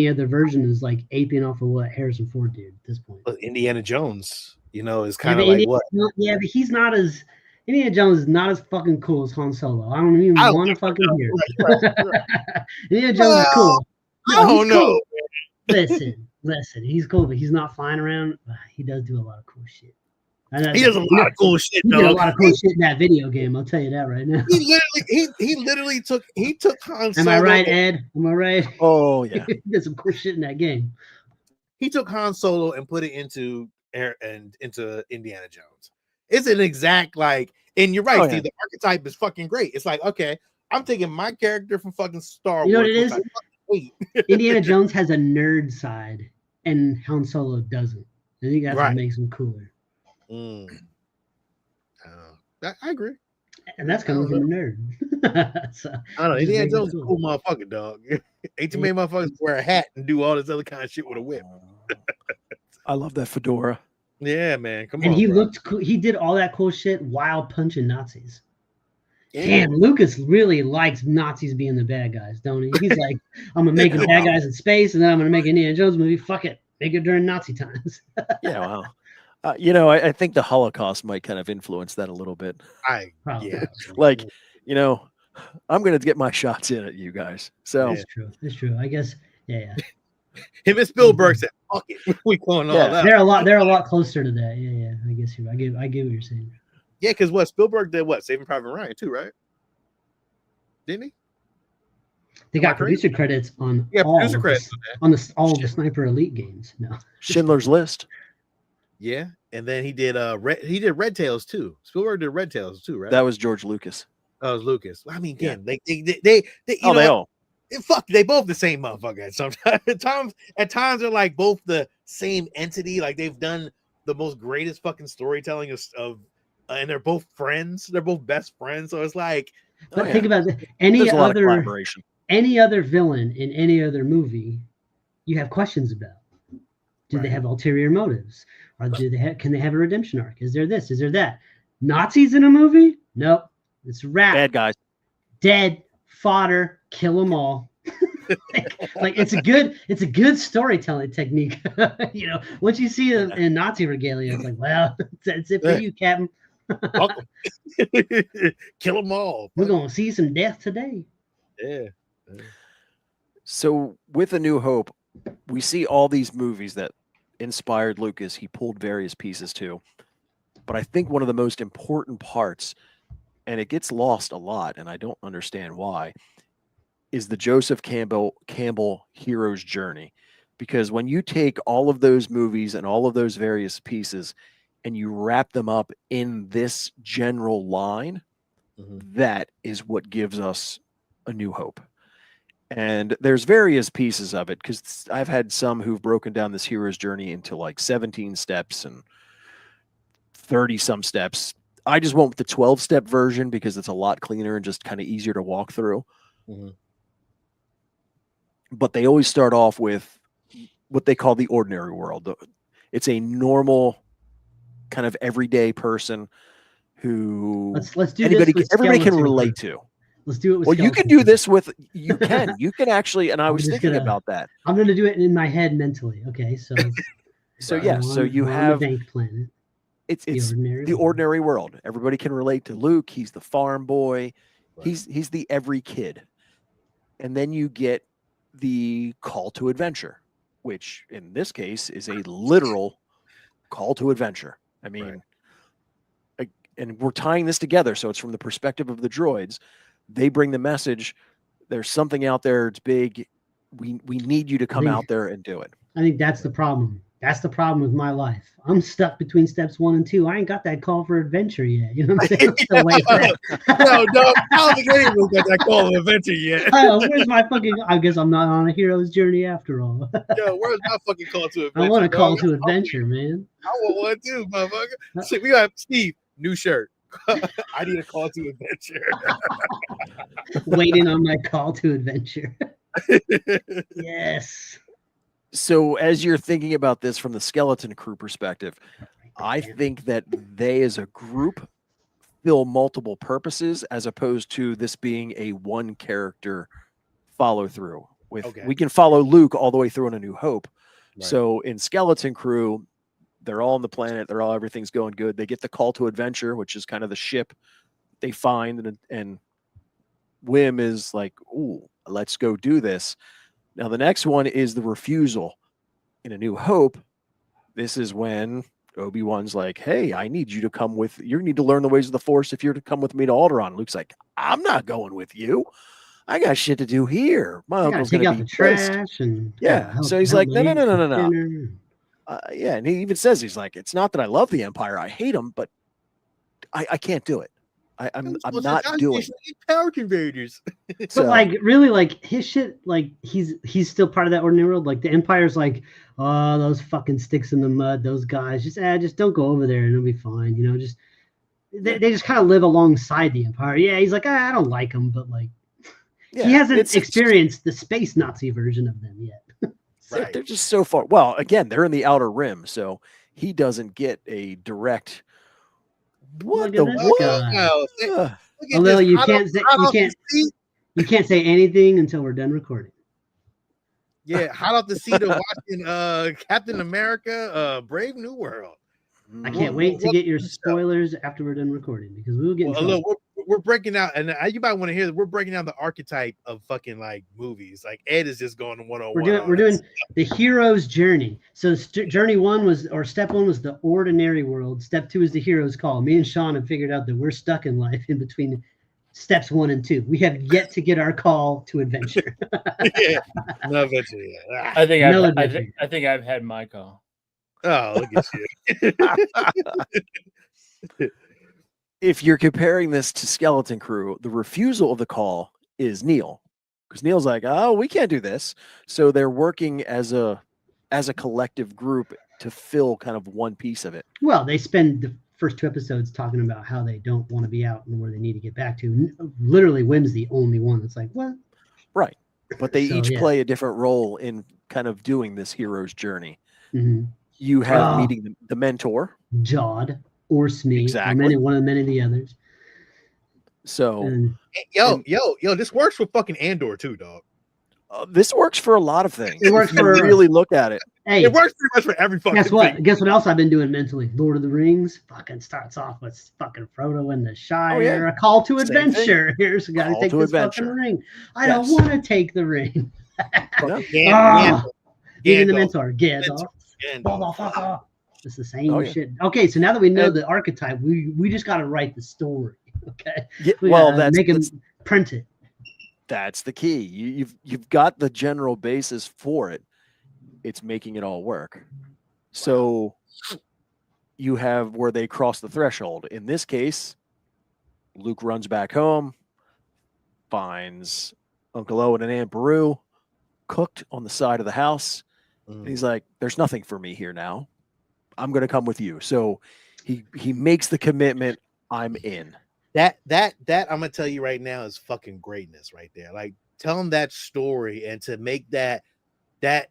other version is like aping off of what Harrison Ford did at this point. But Indiana Jones, you know, is kind of like what? Yeah, but he's not as Indiana Jones is not as fucking cool as Han Solo. I don't even want to fucking hear it. Indiana Jones is cool. No, I don't know. Cool. Listen, he's cool, but he's not flying around. He does do a lot of cool shit. He does a lot of cool shit. He did a lot of cool shit in that video game. I'll tell you that right now. He literally took Han Solo. Am I right, Ed? Am I right? Oh yeah, he did some cool shit in that game. He took Han Solo and put it into Indiana Jones. It's an exact like, and you're right, Steve. The archetype is fucking great. It's like, okay, I'm taking my character from fucking Star Wars. You know what it is? Indiana Jones has a nerd side, and Han Solo doesn't. I think that's what makes him cooler. I agree, and that's coming from a nerd. So, I don't know. Indiana Jones is a cool motherfucker, dog. Ain't too many motherfuckers wear a hat and do all this other kind of shit with a whip. I love that fedora. Yeah, man. Come on. And he bro. looked cool. He did all that cool shit while punching Nazis. Yeah. Damn, Lucas really likes Nazis being the bad guys, don't he? He's like, I'm gonna make the bad guys in space, and then I'm gonna make an Indiana Jones movie. Fuck it, make it during Nazi times. Yeah, wow. You know, I think the Holocaust might kind of influence that a little bit. Like, you know, I'm going to get my shots in at you guys. So it's true. I guess, yeah. Him and Spielberg said, "Fuck it, we going all out." They're a lot closer to that. Yeah. I guess I get what you're saying. Yeah, because what Spielberg did, Saving Private Ryan too, right? Didn't he? They got producer credits on all the Sniper Elite games. No, Schindler's List. Yeah, and then he did Red Tails too. Spielberg did Red Tails too, right? That was George Lucas. That was Lucas. I mean, again, they they both the same motherfucker. Sometimes at times they're like both the same entity. Like they've done the most greatest fucking storytelling of and they're both friends. They're both best friends. So it's like, but think about it. Any other villain in any other movie, you have questions about. Do they have ulterior motives? Or can they have a redemption arc? Is there this? Is there that? Nazis in a movie? Nope. It's a wrap. Bad guys. Dead, fodder, kill them all. like it's a good storytelling technique. You know, once you see it in Nazi regalia, it's like, well, that's it for you, Captain. Kill them all. We're gonna see some death today. Yeah. So with A New Hope, we see all these movies that inspired Lucas. He pulled various pieces too. But I think one of the most important parts, and it gets lost a lot, and I don't understand why, is the Joseph Campbell hero's journey. Because when you take all of those movies and all of those various pieces and you wrap them up in this general line, that is what gives us A New Hope. And there's various pieces of it, because I've had some who've broken down this hero's journey into like 17 steps and 30 some steps. I just went with the 12-step version because it's a lot cleaner and just kind of easier to walk through. But they always start off with what they call the ordinary world. It's a normal kind of everyday person who let's do everybody this with can Skeleton relate Crew. to. Let's do it with Well, you can Skeleton do this with you can actually, and I was thinking about that. I'm gonna do it in my head mentally. Okay, so so you have the Bank Planet. It's the ordinary world. Everybody can relate to Luke. He's the farm boy. Right. He's the every kid. And then you get the call to adventure, which in this case is a literal call to adventure. I mean, and we're tying this together, so it's from the perspective of the droids. They bring the message, there's something out there, it's big. We need you to come out there and do it. I think that's the problem. That's the problem with my life. I'm stuck between steps 1 and 2. I ain't got that call for adventure yet. You know what I'm saying? I'm still waiting for that. No, I don't think anyone's got that call for adventure yet. Where's my fucking? I guess I'm not on a hero's journey after all. Yo, where's my fucking call to adventure? I want a call to adventure, man. I want one too, motherfucker. Shit, we got Steve, new shirt. I need a call to adventure. Waiting on my call to adventure. Yes. So as you're thinking about this from the Skeleton Crew perspective, I think that they as a group fill multiple purposes as opposed to this being a one character follow through with we can follow Luke all the way through in A New Hope. Right. So in Skeleton Crew, they're all on the planet. They're all, everything's going good. They get the call to adventure, which is kind of the ship they find. And Wim is like, ooh, let's go do this. Now, the next one is the refusal. In A New Hope, this is when Obi-Wan's like, hey, I need you to come with, you need to learn the ways of the Force if you're to come with me to Alderaan. Luke's like, I'm not going with you. I got shit to do here. My uncle's going to be the trash and so he's like, no. And he even says, he's like, it's not that I love the Empire. I hate them, but I can't do it. I'm not doing power converters. But like really, like his shit, like he's still part of that ordinary world. Like the Empire's like, oh, those fucking sticks in the mud, those guys, just don't go over there and it'll be fine. You know, just they just kind of live alongside the Empire. Yeah, he's like, I don't like them, but like he hasn't experienced the space Nazi version of them yet. Right. They're just so far. Well, again, they're in the Outer Rim, so he doesn't get a direct. What the what? Although you can't say anything until we're done recording. Yeah, hot off the seat of watching Captain America, Brave New World. I can't wait to get your spoilers after we're done recording because we will get. Look, we're breaking out, and you might want to hear that we're breaking down the archetype of fucking like movies. Like Ed is just going 101. We're doing the hero's journey. So journey 1 was, or step 1 was the ordinary world. Step 2 is the hero's call. Me and Sean have figured out that we're stuck in life in between steps 1 and 2. We have yet to get our call to adventure. No adventure yet. I think I've had my call. Oh, look at you. If you're comparing this to Skeleton Crew, the refusal of the call is Neil, because Neil's like, oh, we can't do this. So they're working as a collective group to fill kind of one piece of it. Well, they spend the first 2 episodes talking about how they don't want to be out and where they need to get back to. Literally, Wim's the only one that's like, what? Right. But they each play a different role in kind of doing this hero's journey. Mm-hmm. You have meeting the mentor. Jod. Or Smee, exactly. One of many of the others. So, yo, this works for fucking Andor too, dog. This works for a lot of things. It works for really look at it. Hey, it works pretty much for every fucking. Guess what else I've been doing mentally? Lord of the Rings fucking starts off with fucking Frodo in the Shire. Oh, yeah. A call to adventure. Here's a guy to take this fucking ring. I don't want to take the ring. Even the mentor, Gandalf. Fuck off. It's the same shit. Okay, so now that we know the archetype, we just got to write the story. Okay, Yeah, well, make him print it. That's the key. You've got the general basis for it. It's making it all work. So you have where they cross the threshold. In this case, Luke runs back home, finds Uncle Owen and Aunt Beru cooked on the side of the house. And he's like, there's nothing for me here now. I'm going to come with you. So he makes the commitment. I'm in. That I'm gonna tell you right now is fucking greatness right there. Like, tell him that story, and to make that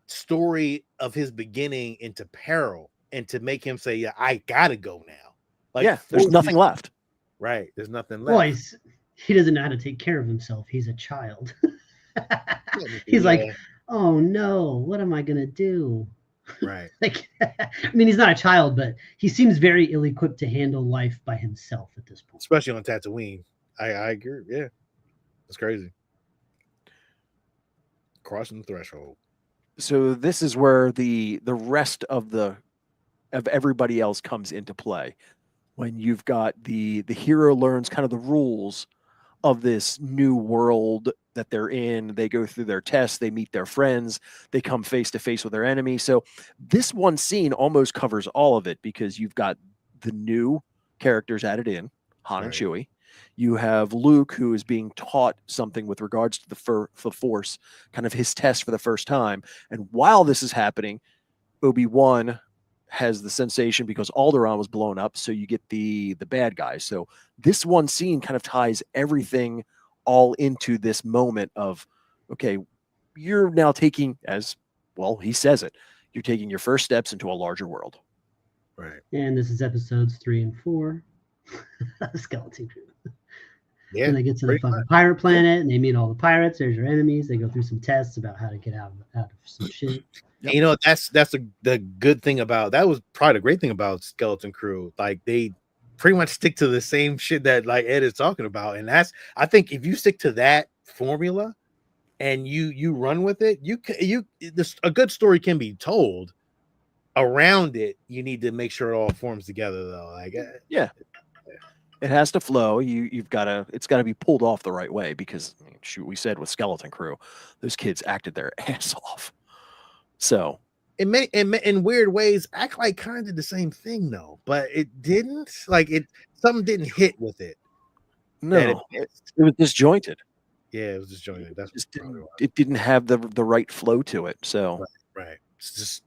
story of his beginning into peril, and to make him say, yeah, I gotta go now. Like, yeah, there's nothing left. Right. There's nothing left. Well, he doesn't know how to take care of himself. He's a child. He's like, oh no, what am I gonna do? Right. Like, I mean, he's not a child, but he seems very ill-equipped to handle life by himself at this point. Especially on Tatooine. I agree. Yeah. That's crazy. Crossing the threshold. So this is where the rest of everybody else comes into play. When you've got the hero learns kind of the rules of this new world that they're in, they go through their tests, they meet their friends, they come face to face with their enemy. So this one scene almost covers all of it, because you've got the new characters added in, Han and Chewie. You have Luke, who is being taught something with regards to the Force, kind of his test for the first time. And while this is happening, Obi-Wan has the sensation because Alderaan was blown up, so you get the bad guys. So this one scene kind of ties everything all into this moment of, okay, you're now taking, as well, he says it, you're taking your first steps into a larger world. Right. And this is episodes 3 and 4. Skeleton Crew. Yeah. And they get to the fucking pirate planet, and they meet all the pirates. There's your enemies. They go through some tests about how to get out of some shit. Yep. You know, that's the good thing about that was probably the great thing about Skeleton Crew. Like, they pretty much stick to the same shit that like Ed is talking about, and that's, I think, if you stick to that formula and you run with it, a good story can be told. Around it, you need to make sure it all forms together, though. Like, yeah. It has to flow. It's got to be pulled off the right way, because shoot, we said with Skeleton Crew, those kids acted their ass off. So in weird ways, act like kind of the same thing though, but it didn't. Like, something didn't hit with it. No, it was disjointed. Yeah, it was disjointed. That's it didn't have the right flow to it. So right. It's just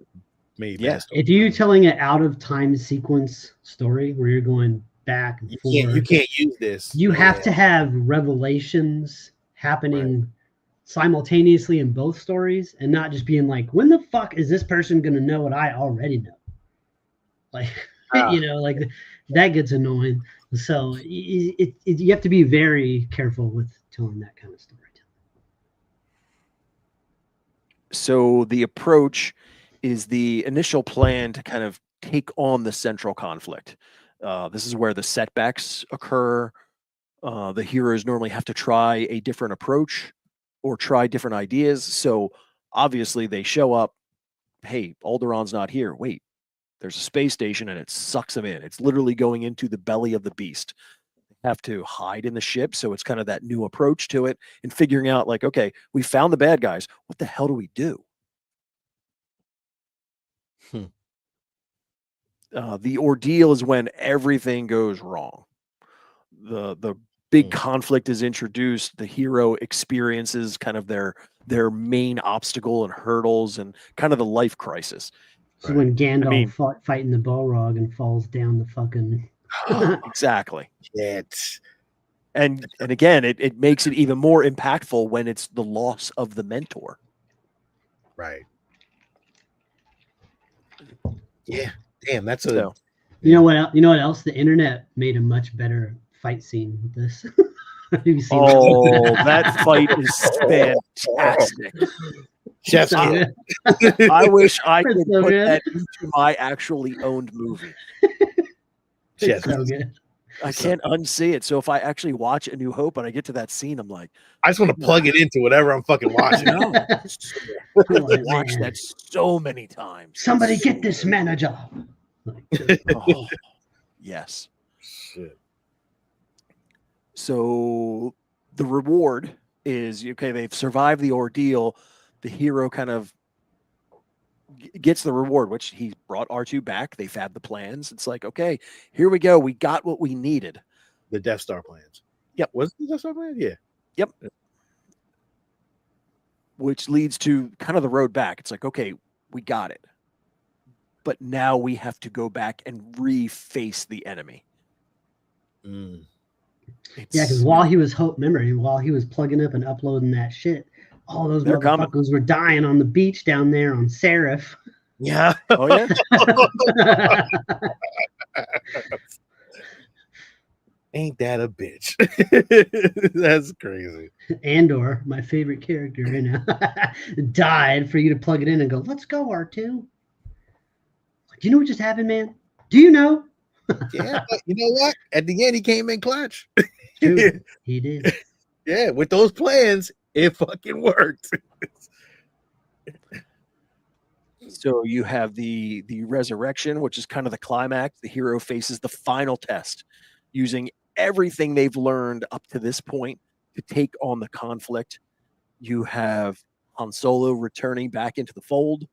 maybe if you're telling an out of time sequence story where you're going back and forth, you can't use this. You have to have revelations happening simultaneously in both stories, and not just being like, when the fuck is this person gonna know what I already know? Like, like that gets annoying. So you have to be very careful with telling that kind of storytelling. So the approach is the initial plan to kind of take on the central conflict. This is where the setbacks occur. The heroes normally have to try a different approach or try different ideas. So obviously they show up, hey, Alderaan's not here. Wait, there's a space station, and it sucks them in. It's literally going into the belly of the beast. They have to hide in the ship. So it's kind of that new approach to it, and figuring out like, okay, we found the bad guys. What the hell do we do? The ordeal is when everything goes wrong. The big conflict is introduced. The hero experiences kind of their main obstacle and hurdles, and kind of the life crisis. So when Gandalf fighting the Balrog and falls down the fucking exactly. And again, it makes it even more impactful when it's the loss of the mentor. Right. Yeah. Damn, that's You know what else? The internet made a much better fight scene with this. Have you seen that fight is fantastic. Chef's kiss. I wish I could put that into my actually owned movie. It's so good. I can't unsee it. So if I actually watch A New Hope and I get to that scene, I'm like, I just want to plug it into whatever I'm fucking watching. I've watched that so many times. Somebody get this man a job. Yes. Shit. So the reward is okay. They've survived the ordeal. The hero kind of gets the reward, which he brought R2 back. They've had the plans. It's like, okay, here we go. We got what we needed. The Death Star plans. Yep. Was it the Death Star plan? Yeah. Yep. Which leads to kind of the road back. It's like, okay, we got it. But now we have to go back and reface the enemy. Mm. Yeah, because while he was while he was plugging up and uploading that shit, all those They're motherfuckers coming. were dying on the beach down there on Seraph. Yeah. Oh yeah. Ain't that a bitch? That's crazy. Andor, my favorite character, died for you to plug it in and go, let's go, R2. Like, do you know what just happened, man? Do you know? Yeah, but you know what? At the end, he came in clutch. True, he did. Yeah, with those plans, it fucking worked. So you have the resurrection, which is kind of the climax. The hero faces the final test, using everything they've learned up to this point to take on the conflict. You have Han Solo returning back into the fold.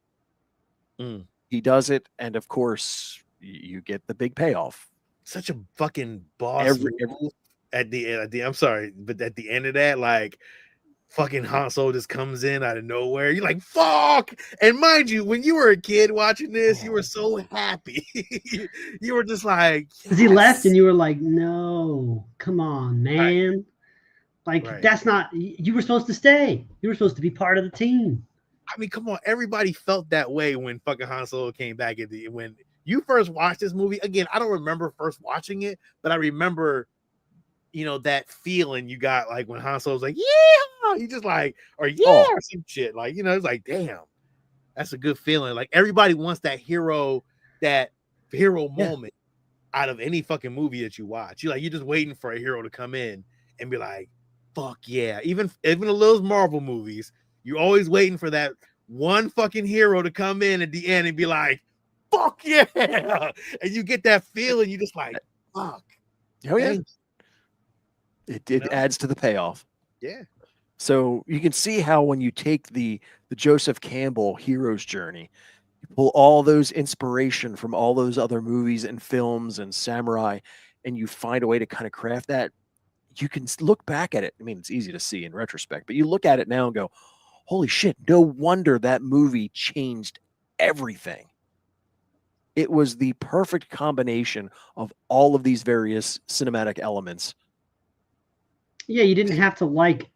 Mm. He does it, and of course, you get the big payoff. Such a fucking boss move at the end. I'm sorry, but at the end of that, like, fucking Han Solo just comes in out of nowhere. You're like, fuck. And mind you, when you were a kid watching this, you were so happy. You were just like, because he left and you were like, no, come on, man. Right. Like, that's not, you were supposed to stay. You were supposed to be part of the team. I mean, come on. Everybody felt that way when fucking Han Solo came back when you first watched this movie. Again, I don't remember first watching it, but I remember, you know, that feeling you got like when Han Solo's like, yeah, you just like, or yeah, or some shit. Like, you know, it's like, damn, that's a good feeling. Like, everybody wants that hero moment out of any fucking movie that you watch. You're just waiting for a hero to come in and be like, fuck yeah. Even the little Marvel movies, you're always waiting for that one fucking hero to come in at the end and be like, fuck yeah. And you get that feeling, you just like, fuck. Oh yeah. It adds to the payoff. Yeah. So you can see how when you take the Joseph Campbell hero's journey, you pull all those inspiration from all those other movies and films and samurai, and you find a way to kind of craft that. You can look back at it. I mean, it's easy to see in retrospect, but you look at it now and go, holy shit, no wonder that movie changed everything. It was the perfect combination of all of these various cinematic elements. Yeah, you didn't have to like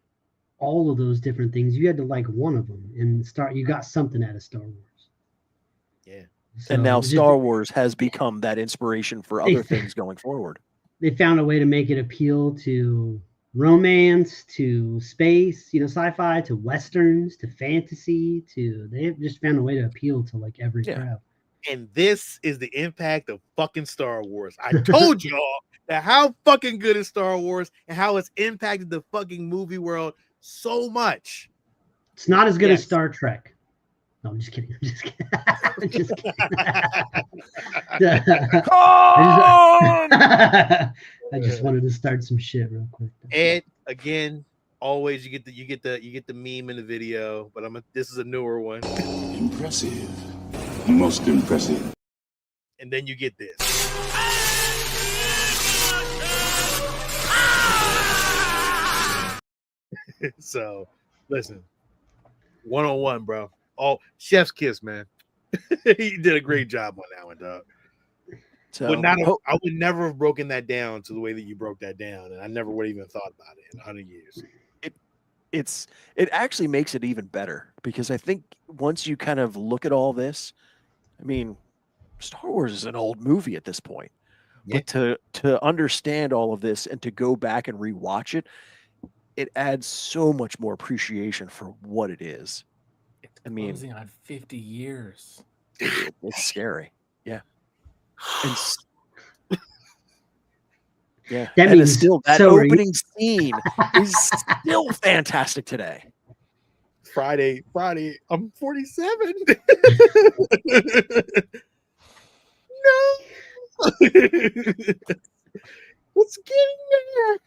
all of those different things. You had to like one of them and you got something out of Star Wars. Yeah. So and now Star Wars has become that inspiration for other things going forward. They found a way to make it appeal to romance, to space, sci-fi, to westerns, to fantasy, they just found a way to appeal to like every crowd. And this is the impact of fucking Star Wars. I told y'all that how fucking good is Star Wars and how it's impacted the fucking movie world so much. It's not as good as Star Trek. No, I'm just kidding. I'm just kidding. I just wanted to start some shit real quick. And again, always you get the meme in the video, but this is a newer one. Impressive. Most impressive. And then you get this. So listen, 101, bro. Oh, chef's kiss, man. He did a great job on that one, dog. So I would never have broken that down to the way that you broke that down, and I never would have even thought about it in 100 years. It actually makes it even better because I think once you kind of look at all this, I mean, Star Wars is an old movie at this point, but to understand all of this and to go back and rewatch it, it adds so much more appreciation for what it is. I mean, closing on 50 years. It's scary. Yeah. And yeah. That and means still that opening scene is still fantastic today. Friday, I'm 47. No. What's getting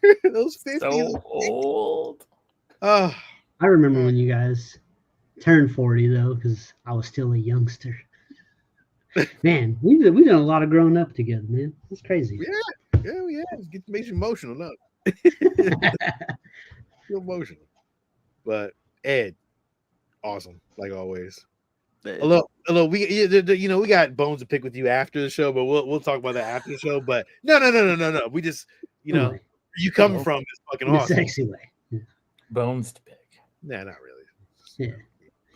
there? Those 50s. So old. Oh, I remember when you guys turned 40 though, because I was still a youngster. Man, we've done a lot of growing up together, man. It's crazy. yeah. It makes you emotional, no? Feel emotional. But Ed, awesome, like always. Hello, we we got bones to pick with you after the show, but we'll talk about that after the show. But no. We just where you coming from is fucking in a awesome. sexy way. Yeah. Bones to pick. Nah, not really.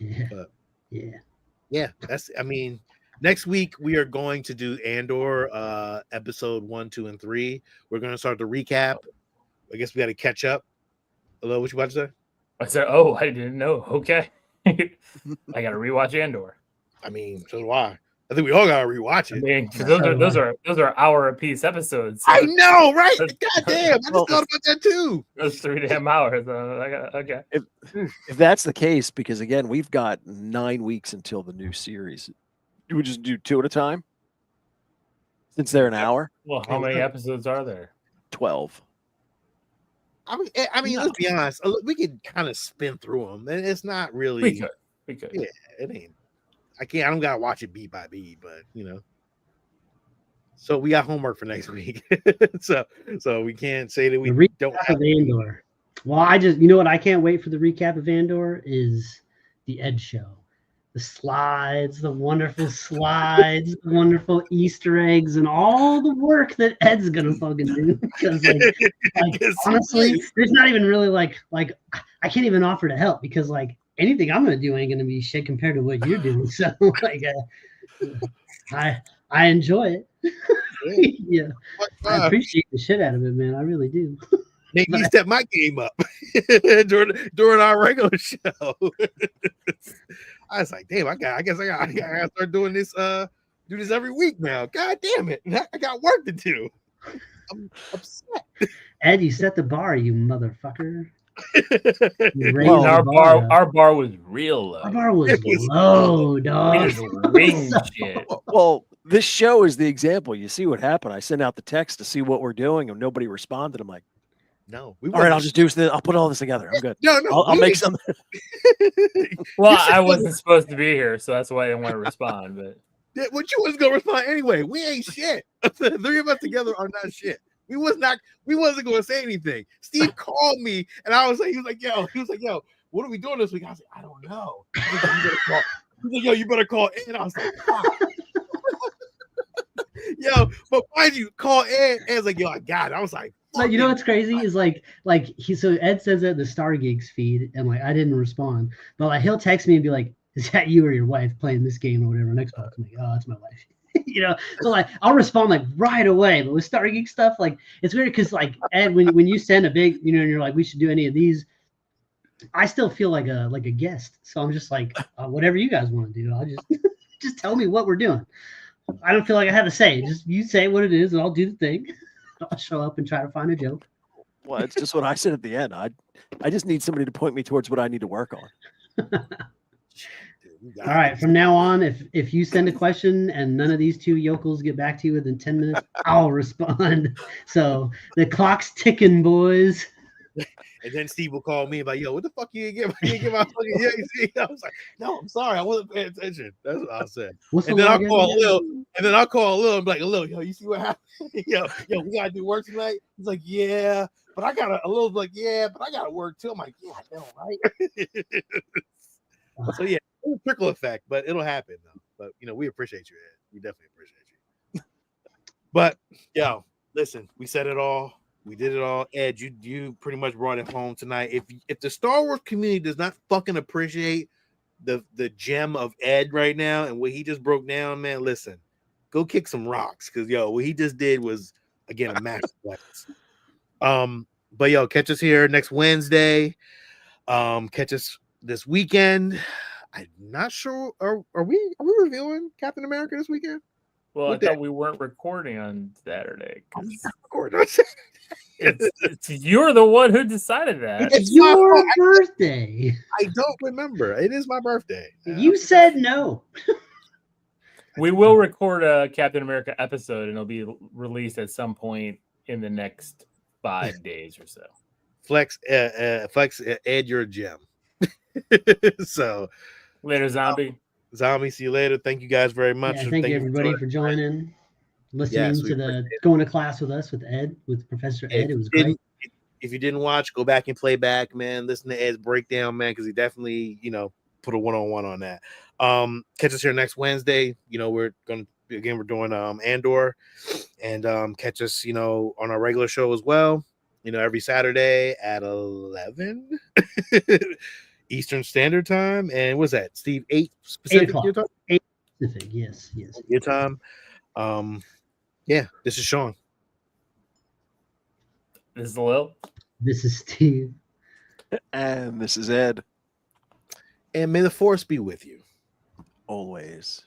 Yeah. But yeah. That's next week we are going to do Andor episode 1, 2, and 3. We're gonna start the recap. I guess we got to catch up. Hello, what you about to say? I said, "Oh, I didn't know." Okay, I got to rewatch Andor. I mean, so do I. I think we all gotta rewatch it. I mean, those are hour apiece episodes. So I know, right? God damn, I just thought about that too. Those 3 damn hours. Okay. If that's the case, because again, we've got 9 weeks until the new series. Do we just do 2 at a time? Since they're an hour? Well, how many episodes are there? 12. I mean, let's be honest. We could kind of spin through them, and it's not really. We could. Yeah, it ain't. I don't gotta watch it beat by beat, but So we got homework for next week, so we can't say that we don't have Andor. Well, what I can't wait for the recap of Andor is the Ed show. The slides, the wonderful slides, the wonderful Easter eggs, and all the work that Ed's gonna fucking do. Because honestly, there's not even really like I can't even offer to help because anything I'm gonna do ain't gonna be shit compared to what you're doing. So I enjoy it. Yeah, I appreciate the shit out of it, man. I really do. Make me step my game up during our regular show. I was like, damn, I guess I gotta start doing this. Do this every week now. God damn it, I got work to do. I'm upset. Ed, you set the bar, you motherfucker. Well, our bar was real low. Our bar was low, dog. Ring shit. Well, this show is the example. You see what happened. I sent out the text to see what we're doing, and nobody responded. I'm like, no. All right, I'll just do this. I'll put all this together. I'm good. No, I'll make something. Well, I wasn't supposed to be here, so that's why I didn't want to respond. But what you was gonna respond anyway? We ain't shit. The 3 of us together are not shit. We wasn't gonna say anything. Steve called me, and I was like, he was like, yo, what are we doing this week? I was like, I don't know. He was like, yo, you better call Ed. I was like, fuck. Yo, but mind you, call Ed. Ed's like, yo, I got it. I was like, but you know what's crazy is so Ed says that in the Stargeekz feed, and I didn't respond, but he'll text me and be like, is that you or your wife playing this game or whatever on Xbox? I'm like, oh, that's my wife. So I'll respond right away. But with Stargeekz stuff, it's weird because Ed, when you send a big, and you're like, we should do any of these, I still feel like a guest. So I'm just like, whatever you guys want to do, I'll just tell me what we're doing. I don't feel like I have a say. Just you say what it is, and I'll do the thing. I'll show up and try to find a joke. Well, it's just what I said at the end. I just need somebody to point me towards what I need to work on. All right. From now on, if you send a question and none of these 2 yokels get back to you within 10 minutes, I'll respond. So the clock's ticking, boys. And then Steve will call me like, yo, what the fuck you get my fucking I was like, no, I'm sorry, I wasn't paying attention. That's what I said. And then I'll call Lil and be like, Lil, yo, you see what happened? yo, we gotta do work tonight. He's like, yeah, but I gotta work too. I'm like, yeah, I know, right? So yeah, it's a trickle effect, but it'll happen though. But we appreciate you, Ed. We definitely appreciate you. But yo, listen, we said it all. We did it all. Ed, you pretty much brought it home tonight. If the Star Wars community does not fucking appreciate the gem of Ed right now and what he just broke down, man, listen, go kick some rocks because what he just did was again a masterclass. But catch us here next Wednesday. Catch us this weekend. I'm not sure. Are we reviewing Captain America this weekend? Well, I thought we weren't recording on Saturday. You're the one who decided that. It's your birthday. I don't remember. It is my birthday. You said no. We will record a Captain America episode, and it'll be released at some point in the next 5 days or so. Flex, Ed, you're a gem. So Later, zombie. Zombie, see you later. Thank you guys very much. Yeah, thank you everybody for joining, listening we to going to class with us with Professor Ed. It was great. If you didn't watch, go back and play back, man. Listen to Ed's breakdown, man, because he definitely, put a one-on-one on that. Catch us here next Wednesday. We're doing Andor, and catch us, on our regular show as well. Every Saturday at 11 Eastern Standard Time. And what's that, Steve? 8 Pacific your time? 8 Pacific, yes. Your time. Yeah, this is Sean. This is Lil. This is Steve. And this is Ed. And may the force be with you. Always.